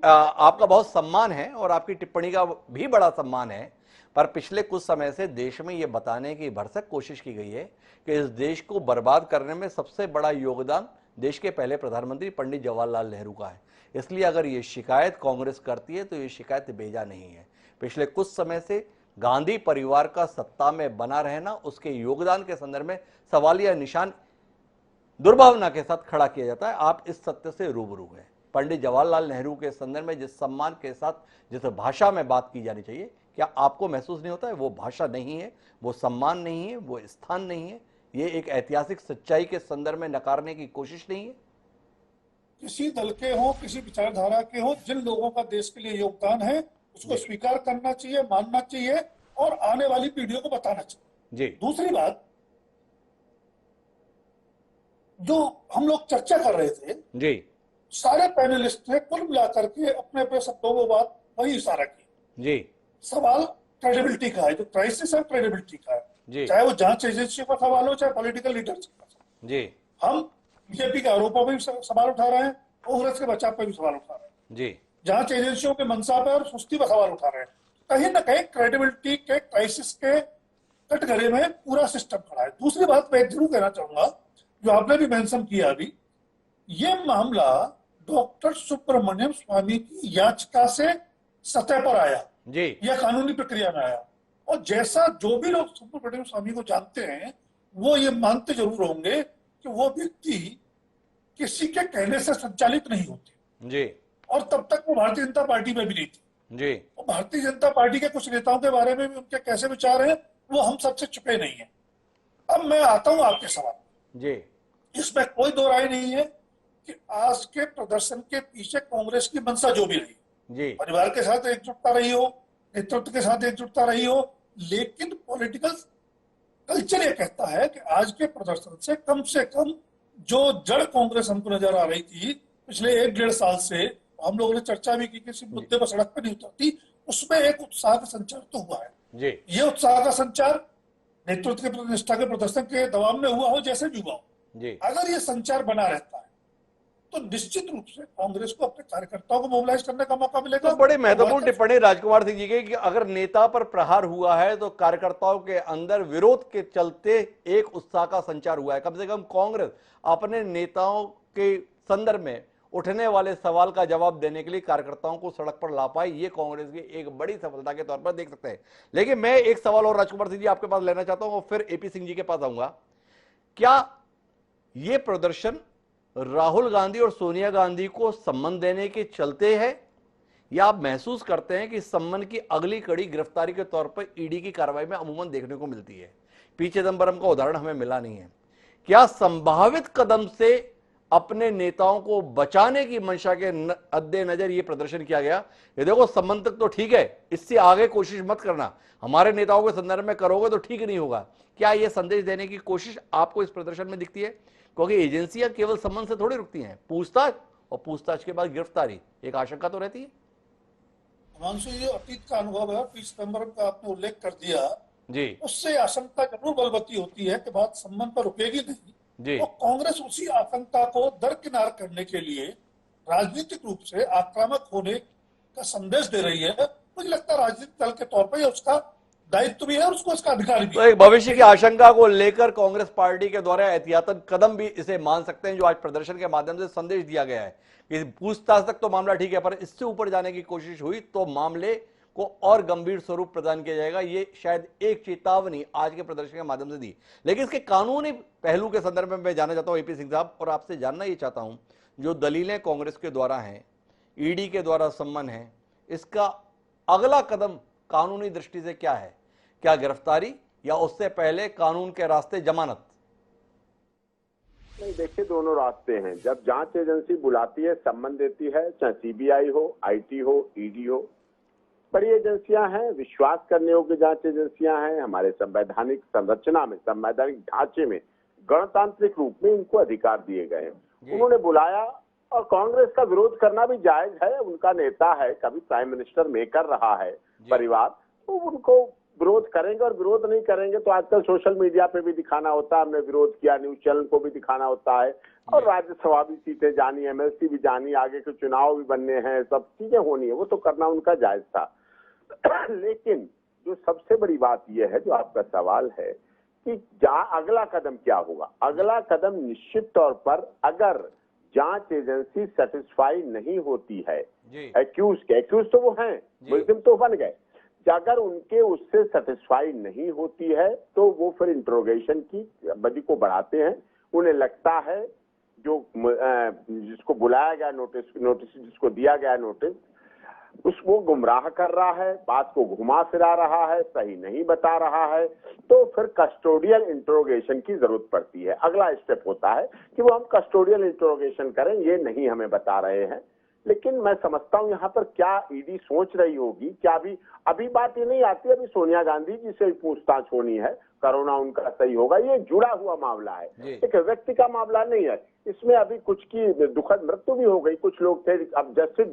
Speaker 1: आपका बहुत सम्मान है और आपकी टिप्पणी का भी बड़ा सम्मान है, पर पिछले कुछ समय से देश में यह बताने की भरसक कोशिश की गई है कि इस देश को बर्बाद करने में सबसे बड़ा योगदान देश के पहले प्रधानमंत्री पंडित जवाहरलाल नेहरू का है। इसलिए अगर ये शिकायत कांग्रेस करती है तो ये शिकायत बेजा नहीं है। पिछले कुछ समय से गांधी परिवार का सत्ता में बना रहना, उसके योगदान के संदर्भ में सवालिया निशान दुर्भावना के साथ खड़ा किया जाता है। आप इस सत्य से रूबरू हैं। पंडित जवाहरलाल नेहरू के संदर्भ में जिस सम्मान के साथ, जिस भाषा में बात की जानी चाहिए, क्या आपको महसूस नहीं होता है वो भाषा नहीं है, वो सम्मान नहीं है, वो स्थान नहीं है? ये एक ऐतिहासिक सच्चाई के संदर्भ में नकारने की कोशिश नहीं है?
Speaker 7: किसी दल के हो, किसी विचारधारा के हो, जिन लोगों का देश के लिए योगदान है उसको स्वीकार करना चाहिए, मानना चाहिए और आने वाली पीढ़ियों को बताना चाहिए।
Speaker 1: जी।
Speaker 7: दूसरी बात, जो हम लोग चर्चा कर रहे थे
Speaker 1: जी,
Speaker 7: सारे पैनलिस्ट ने कुल मिलाकर के अपने अपने शब्दों में बात वही इशारा की।
Speaker 1: जी।
Speaker 7: सवाल क्रेडिबिलिटी का है, जो क्राइसिस है क्रेडिबिलिटी का है,
Speaker 1: जी।
Speaker 7: चाहे वो जांच एजेंसी का सवाल हो, चाहे पॉलिटिकल लीडरशिप का।
Speaker 1: जी।
Speaker 7: हम बीजेपी के आरोपों पर भी सवाल उठा रहे हैं, कांग्रेस के बचाव पर भी सवाल उठा रहे हैं,
Speaker 1: जी।
Speaker 7: जांच एजेंसियों के मंशा पर और सुस्ती पर सवाल उठा रहे हैं। कहीं ना कहीं क्रेडिबिलिटी के क्राइसिस के कटघरे में पूरा सिस्टम खड़ा है। दूसरी बात मैं जरूर कहना चाहूंगा, जो आपने भी मेंशन किया अभी, ये मामला डॉक्टर सुब्रमण्यम स्वामी की याचिका से सतह पर आया
Speaker 1: जी,
Speaker 7: या कानूनी प्रक्रिया में आया, और जैसा जो भी लोग सुब्रमण्यम स्वामी को जानते हैं वो ये मानते जरूर होंगे कि वो व्यक्ति किसी के कहने से संचालित नहीं होते
Speaker 1: जी,
Speaker 7: और तब तक वो भारतीय जनता पार्टी में भी नहीं थी
Speaker 1: जी।
Speaker 7: और भारतीय जनता पार्टी के कुछ नेताओं के बारे में भी उनके कैसे विचार हैं वो हम सबसे छुपे नहीं है। अब मैं आता हूं आपके सवाल
Speaker 1: जी।
Speaker 7: इसमें कोई दो राय नहीं है कि आज के प्रदर्शन के पीछे कांग्रेस की मंशा जो भी रही,
Speaker 1: जी,
Speaker 7: परिवार के साथ एकजुटता रही हो, नेतृत्व के साथ एकजुटता रही हो, लेकिन पॉलिटिकल कल्चर ये कहता है कि आज के प्रदर्शन से कम जो जड़ कांग्रेस हमको नजर आ रही थी पिछले 1-1.5 साल से, हम लोगों ने चर्चा भी की, किसी मुद्दे पर सड़क पर नहीं उतरती, उसमें एक उत्साह का संचार तो हुआ है।
Speaker 1: जी।
Speaker 7: ये उत्साह का संचार नेतृत्व के प्रतिष्ठा के प्रदर्शन के दबाव में हुआ हो, जैसे भी हुआ हो,
Speaker 1: जी।
Speaker 7: अगर ये संचार बना रहता है तो निश्चित रूप से कांग्रेस को अपने कार्यकर्ताओं को मोबिलाइज करने का मौका मिलेगा।
Speaker 1: तो बड़े महत्वपूर्ण टिप्पणी राजकुमार सिंह जी की कि अगर नेता पर प्रहार हुआ है तो कार्यकर्ताओं के अंदर विरोध के चलते एक उत्साह का संचार हुआ है। कम से कम कांग्रेस अपने नेताओं के संदर्भ में उठने वाले सवाल का जवाब देने के लिए कार्यकर्ताओं को सड़क पर ला पाई, ये कांग्रेस की एक बड़ी सफलता के तौर पर देख सकते हैं। लेकिन मैं एक सवाल और राजकुमार सिंह जी आपके पास लेना चाहता हूं और फिर एपी सिंह जी के पास आऊंगा। क्या ये प्रदर्शन राहुल गांधी और सोनिया गांधी को सम्मान देने के चलते है, या आप महसूस करते हैं कि सम्मान की अगली कड़ी गिरफ्तारी के तौर पर ईडी की कार्रवाई में अमूमन देखने को मिलती है? पी चिदंबरम का उदाहरण हमें मिला नहीं है। क्या संभावित कदम से अपने नेताओं को बचाने की मंशा के मद्देनजर ये प्रदर्शन किया गया। ये देखो, संबंध तक तो ठीक है, इससे आगे कोशिश मत करना, हमारे नेताओं के संदर्भ में करोगे तो ठीक नहीं होगा। क्या ये संदेश देने की कोशिश आपको इस प्रदर्शन में दिखती है? क्योंकि एजेंसियां केवल संबंध से थोड़ी रुकती हैं, पूछताछ और पूछताछ के बाद गिरफ्तारी, एक आशंका तो रहती है।
Speaker 7: हिमांशु, ये अतीत का अनुभव है, 20 नवंबर का आपने उल्लेख कर दिया
Speaker 1: जी
Speaker 7: उससे आशंका जरूर बलवती होती है कि बात संबंध पर रुकेगी नहीं।
Speaker 1: जी
Speaker 7: तो कांग्रेस उसी आशंका को दरकिनार करने के लिए राजनीतिक रूप से आक्रामक होने का संदेश दे रही है। मुझे लगता है राजनीतिक दल के तौर पर यह उसका दायित्व भी है और उसको इसका अधिकार भी
Speaker 1: तो
Speaker 7: है।
Speaker 1: एक भविष्य की आशंका को लेकर कांग्रेस पार्टी के द्वारा एहतियातन कदम भी इसे मान सकते हैं, जो आज प्रदर्शन के माध्यम से संदेश दिया गया है कि पूछताछ तक तो मामला ठीक है, पर इससे ऊपर जाने की कोशिश हुई तो मामले को और गंभीर स्वरूप प्रदान किया जाएगा। ये शायद एक चेतावनी आज के प्रदर्शन के माध्यम से दी। लेकिन इसके कानूनी पहलू के संदर्भ में मैं जानना चाहता हूं एपी सिंह साहब, और आपसे जानना ये चाहता हूं, जो दलीलें कांग्रेस के द्वारा हैं, ईडी के द्वारा सम्मन है, इसका अगला कदम कानूनी दृष्टि से क्या है? क्या गिरफ्तारी या उससे पहले कानून के रास्ते जमानत?
Speaker 8: नहीं, देखिए दोनों रास्ते हैं। जब जांच एजेंसी बुलाती है, सम्मन देती है, चाहे सीबीआई हो, आईटी हो, ईडी हो, बड़ी एजेंसियां हैं, विश्वास करने योग्य जांच एजेंसियां हैं। हमारे संवैधानिक संरचना में, संवैधानिक ढांचे में, गणतांत्रिक रूप में इनको अधिकार दिए गए हैं। उन्होंने बुलाया और कांग्रेस का विरोध करना भी जायज है, उनका नेता है, कभी प्राइम मिनिस्टर मेकर रहा है परिवार, तो उनको विरोध करेंगे। और विरोध नहीं करेंगे तो आजकल सोशल मीडिया पे भी दिखाना होता है, हमने विरोध किया, न्यूज चैनल को भी दिखाना होता है, और राज्यसभा भी सीटें जानी, एमएलसी भी जानी, आगे के चुनाव भी बनने हैं, सब चीजें होनी है, वो तो करना उनका जायज था। लेकिन जो सबसे बड़ी बात यह है, जो आपका सवाल है कि अगला कदम क्या होगा। अगला कदम निश्चित तौर पर, अगर जांच एजेंसी सेटिस्फाई नहीं होती है, एक्यूज तो वो हैं, मुल्जिम तो बन गए, अगर उनके उससे सेटिस्फाई नहीं होती है तो वो फिर इंट्रोगेशन की अवधि को बढ़ाते हैं। उन्हें लगता है जो जिसको बुलाया गया, नोटिस जिसको दिया गया नोटिस, उसको गुमराह कर रहा है, बात को घुमा फिरा रहा है, सही नहीं बता रहा है, तो फिर कस्टोडियल इंट्रोगेशन की जरूरत पड़ती है। अगला स्टेप होता है कि वो हम कस्टोडियल इंट्रोगेशन करें, ये नहीं हमें बता रहे हैं। लेकिन मैं समझता हूं यहाँ पर क्या ईडी सोच रही होगी, क्या अभी बात ये नहीं आती, अभी सोनिया गांधी जी से पूछताछ होनी है, कोरोना उनका सही होगा, ये जुड़ा हुआ मामला है, एक व्यक्ति का मामला नहीं है। इसमें अभी कुछ की दुखद मृत्यु भी हो गई, कुछ लोग थे। अब जस्टिस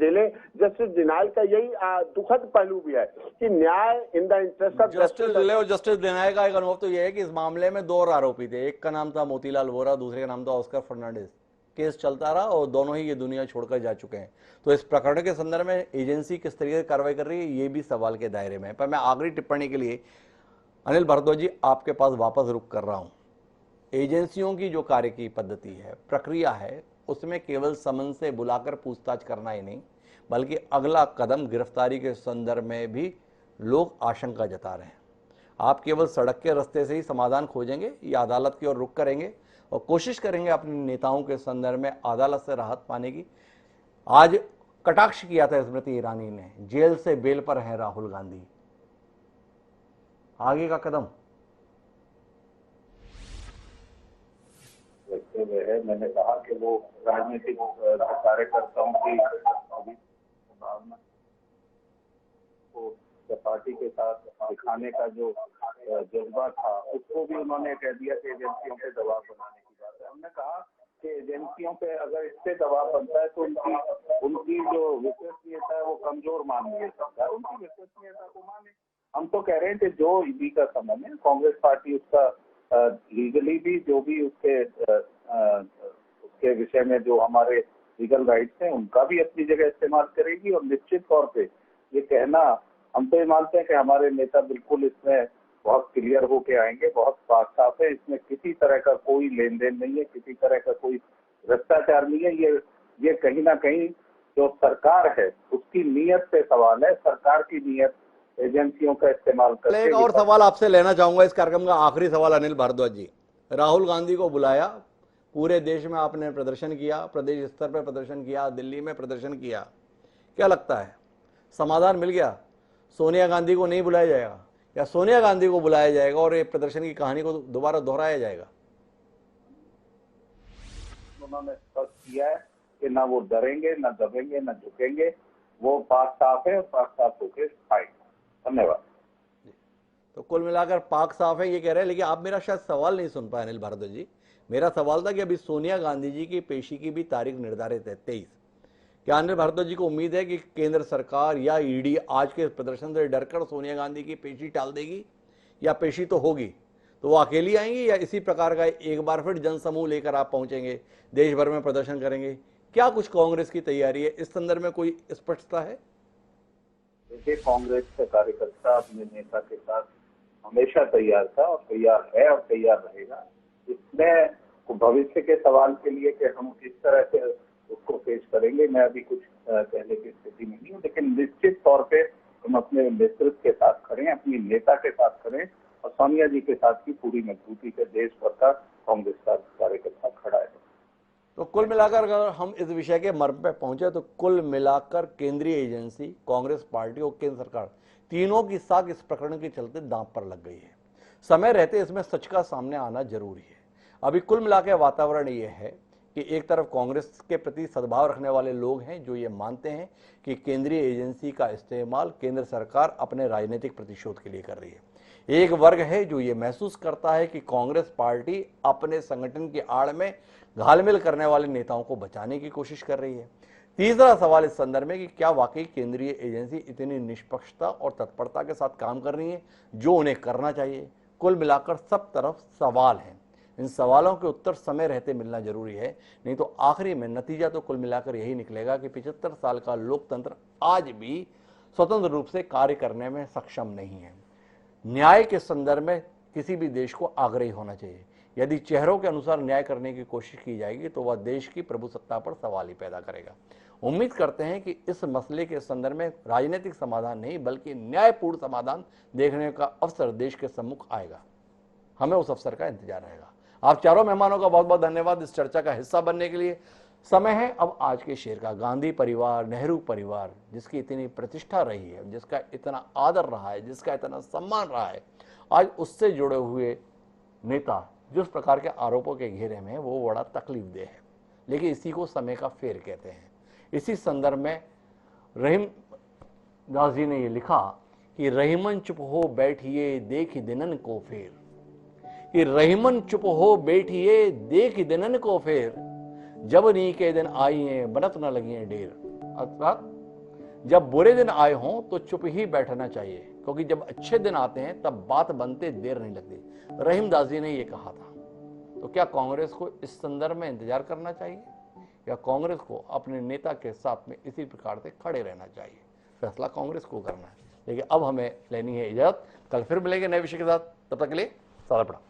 Speaker 8: डिनायल का यही दुखद पहलू भी है कि न्याय in the interest of
Speaker 1: justice delay और जस्टिस डिनायल का एक अनुभव तो यह है कि इस मामले में 2 और आरोपी थे, एक का नाम था मोतीलाल वोरा, दूसरे का नाम था ऑस्कर फर्नांडिस। केस चलता रहा और दोनों ही ये दुनिया छोड़कर जा चुके हैं। तो इस प्रकरण के संदर्भ में एजेंसी किस तरीके से कार्रवाई कर रही है, ये भी सवाल के दायरे में है। पर मैं आखिरी टिप्पणी के लिए अनिल भारद्वाज जी आपके पास वापस रुक कर रहा हूं। एजेंसियों की जो कार्य की पद्धति है, प्रक्रिया है, उसमें केवल समन से बुलाकर पूछताछ करना ही नहीं, बल्कि अगला कदम गिरफ्तारी के संदर्भ में भी लोग आशंका जता रहे हैं। आप केवल सड़क के रास्ते से ही समाधान खोजेंगे या अदालत की ओर रुख करेंगे और कोशिश करेंगे अपने नेताओं के संदर्भ में अदालत से राहत पाने की? आज कटाक्ष किया था स्मृति ईरानी ने, जेल से बेल पर हैं राहुल गांधी, आगे का कदम?
Speaker 4: है, मैंने कहा कि वो राजनीतिक कार्यकर्ताओं की भावना को पार्टी के साथ दिखाने का जो जज्बा था, उसको भी उन्होंने कह दिया कि एजेंसियों पे दबाव बनाने की बात है। हमने कहा कि एजेंसियों पे अगर इससे दबाव बनता है तो उनकी जो विश्वसनीयता है वो कमजोर मान रही है सरकार, उनकी विश्वसनीयता को माने। हम तो कह रहे हैं कि जो ईडी का समन है, कांग्रेस पार्टी उसका लीगली भी जो भी उसके विषय में जो हमारे लीगल राइट्स हैं उनका भी अपनी जगह इस्तेमाल करेगी। और निश्चित तौर पे ये कहना, हम तो ये मानते हैं कि हमारे नेता बिल्कुल इसमें बहुत क्लियर होके आएंगे, बहुत साफ है, इसमें किसी तरह का कोई लेन देन नहीं है, किसी तरह का कोई भ्रष्टाचार नहीं है। ये कहीं ना कहीं जो सरकार है उसकी नीयत पे सवाल है, सरकार की नीयत एजेंसियों का इस्तेमाल करके।
Speaker 1: एक और सवाल आपसे लेना चाहूंगा, इस कार्यक्रम का आखिरी सवाल अनिल भारद्वाज जी। राहुल गांधी को बुलाया, पूरे देश में आपने प्रदर्शन किया, प्रदेश स्तर पर प्रदर्शन किया, दिल्ली में प्रदर्शन किया, क्या लगता है समाधान मिल गया? सोनिया गांधी को नहीं बुलाया जाएगा या सोनिया गांधी को बुलाया जाएगा और ये प्रदर्शन की कहानी को दोबारा दोहराया जाएगा?
Speaker 6: उन्होंने स्पष्ट किया है कि ना वो डरेंगे, ना दबेंगे, ना झुकेंगे। वो पाक साफ है, पाक साफ होकर आएगा। धन्यवाद।
Speaker 1: तो कुल मिलाकर पाक साफ है ये कह रहे हैं, लेकिन आप मेरा शायद सवाल नहीं सुन पाए अनिल भारद्वाज जी। मेरा सवाल था कि अभी सोनिया गांधी जी की पेशी की भी तारीख निर्धारित है 23। क्या अनिल भारद्वाज जी को उम्मीद है कि केंद्र सरकार या ईडी आज के प्रदर्शन से डरकर सोनिया गांधी की पेशी टाल देगी, या पेशी तो होगी तो वो अकेली आएंगी, या इसी प्रकार का एक बार फिर जनसमूह लेकर आप पहुंचेंगे, देश भर में प्रदर्शन करेंगे? क्या कुछ कांग्रेस की तैयारी है, इस संदर्भ में कोई स्पष्टता है?
Speaker 6: देखिए, कांग्रेस का कार्यकर्ता अपने नेता के साथ हमेशा तैयार था और तैयार है और तैयार रहेगा। इसमें भविष्य के सवाल के लिए कि हम किस तरह से उसको पेश करेंगे, मैं अभी कुछ कहने की स्थिति में नहीं हूँ, लेकिन निश्चित तौर पे हम अपने नेतृत्व के साथ खड़े हैं, अपनी नेता के साथ खड़े हैं, और सोनिया जी के साथ की पूरी मजबूती से देश भर का कांग्रेस का कार्यकर्ता खड़ा है।
Speaker 1: तो कुल मिलाकर अगर हम इस विषय के मर्म पे पहुंचे तो कुल मिलाकर केंद्रीय एजेंसी, कांग्रेस पार्टी और केंद्र सरकार तीनों की साख इस प्रकरण के चलते दांव पर लग गई है। समय रहते इसमें सच का सामने आना जरूरी है। अभी कुल मिलाकर वातावरण ये है कि एक तरफ कांग्रेस के प्रति सद्भाव रखने वाले लोग हैं जो ये मानते हैं कि केंद्रीय एजेंसी का इस्तेमाल केंद्र सरकार अपने राजनीतिक प्रतिशोध के लिए कर रही है। एक वर्ग है जो ये महसूस करता है कि कांग्रेस पार्टी अपने संगठन की आड़ में घालमेल करने वाले नेताओं को बचाने की कोशिश कर रही है। तीसरा सवाल इस संदर्भ में कि क्या वाकई केंद्रीय एजेंसी इतनी निष्पक्षता और तत्परता के साथ काम कर रही है जो उन्हें करना चाहिए? कुल मिलाकर सब तरफ सवाल हैं। इन सवालों के उत्तर समय रहते मिलना जरूरी है, नहीं तो आखिरी में नतीजा तो कुल मिलाकर यही निकलेगा कि 75 साल का लोकतंत्र आज भी स्वतंत्र रूप से कार्य करने में सक्षम नहीं है। न्याय के संदर्भ में किसी भी देश को आग्रही होना चाहिए। यदि चेहरों के अनुसार न्याय करने की कोशिश की जाएगी तो वह देश की प्रभुसत्ता पर सवाल ही पैदा करेगा। उम्मीद करते हैं कि इस मसले के संदर्भ में राजनीतिक समाधान नहीं बल्कि न्यायपूर्ण समाधान देखने का अवसर देश के सम्मुख आएगा। हमें उस अवसर का इंतजार रहेगा। आप चारों मेहमानों का बहुत बहुत धन्यवाद इस चर्चा का हिस्सा बनने के लिए। समय है अब आज के शेर का। गांधी परिवार, नेहरू परिवार, जिसकी इतनी प्रतिष्ठा रही है, जिसका इतना आदर रहा है, जिसका इतना सम्मान रहा है, आज उससे जुड़े हुए नेता जिस प्रकार के आरोपों के घेरे में वो बड़ा तकलीफदेह है। लेकिन इसी को समय का फेर कहते हैं। इसी संदर्भ में रहीम दास जी ने ये लिखा कि रहीमन चुप हो बैठिए देख दिनन को फेर, कि रहीमन चुप हो बैठिए देख दिनन को फेर, जब नी के दिन आइए बनत न लगिए ढेर। अर्थात जब बुरे दिन आए हों तो चुप ही बैठना चाहिए, क्योंकि जब अच्छे दिन आते हैं तब बात बनते देर नहीं लगती। रहीम दास जी ने यह कहा था। तो क्या कांग्रेस को इस संदर्भ में इंतजार करना चाहिए या कांग्रेस को अपने नेता के साथ में इसी प्रकार से खड़े रहना चाहिए? फैसला कांग्रेस को करना है। लेकिन अब हमें लेनी है इजाजत। कल फिर मिलेंगे नए विषय के साथ। तब तक के लिए साला पड़ा।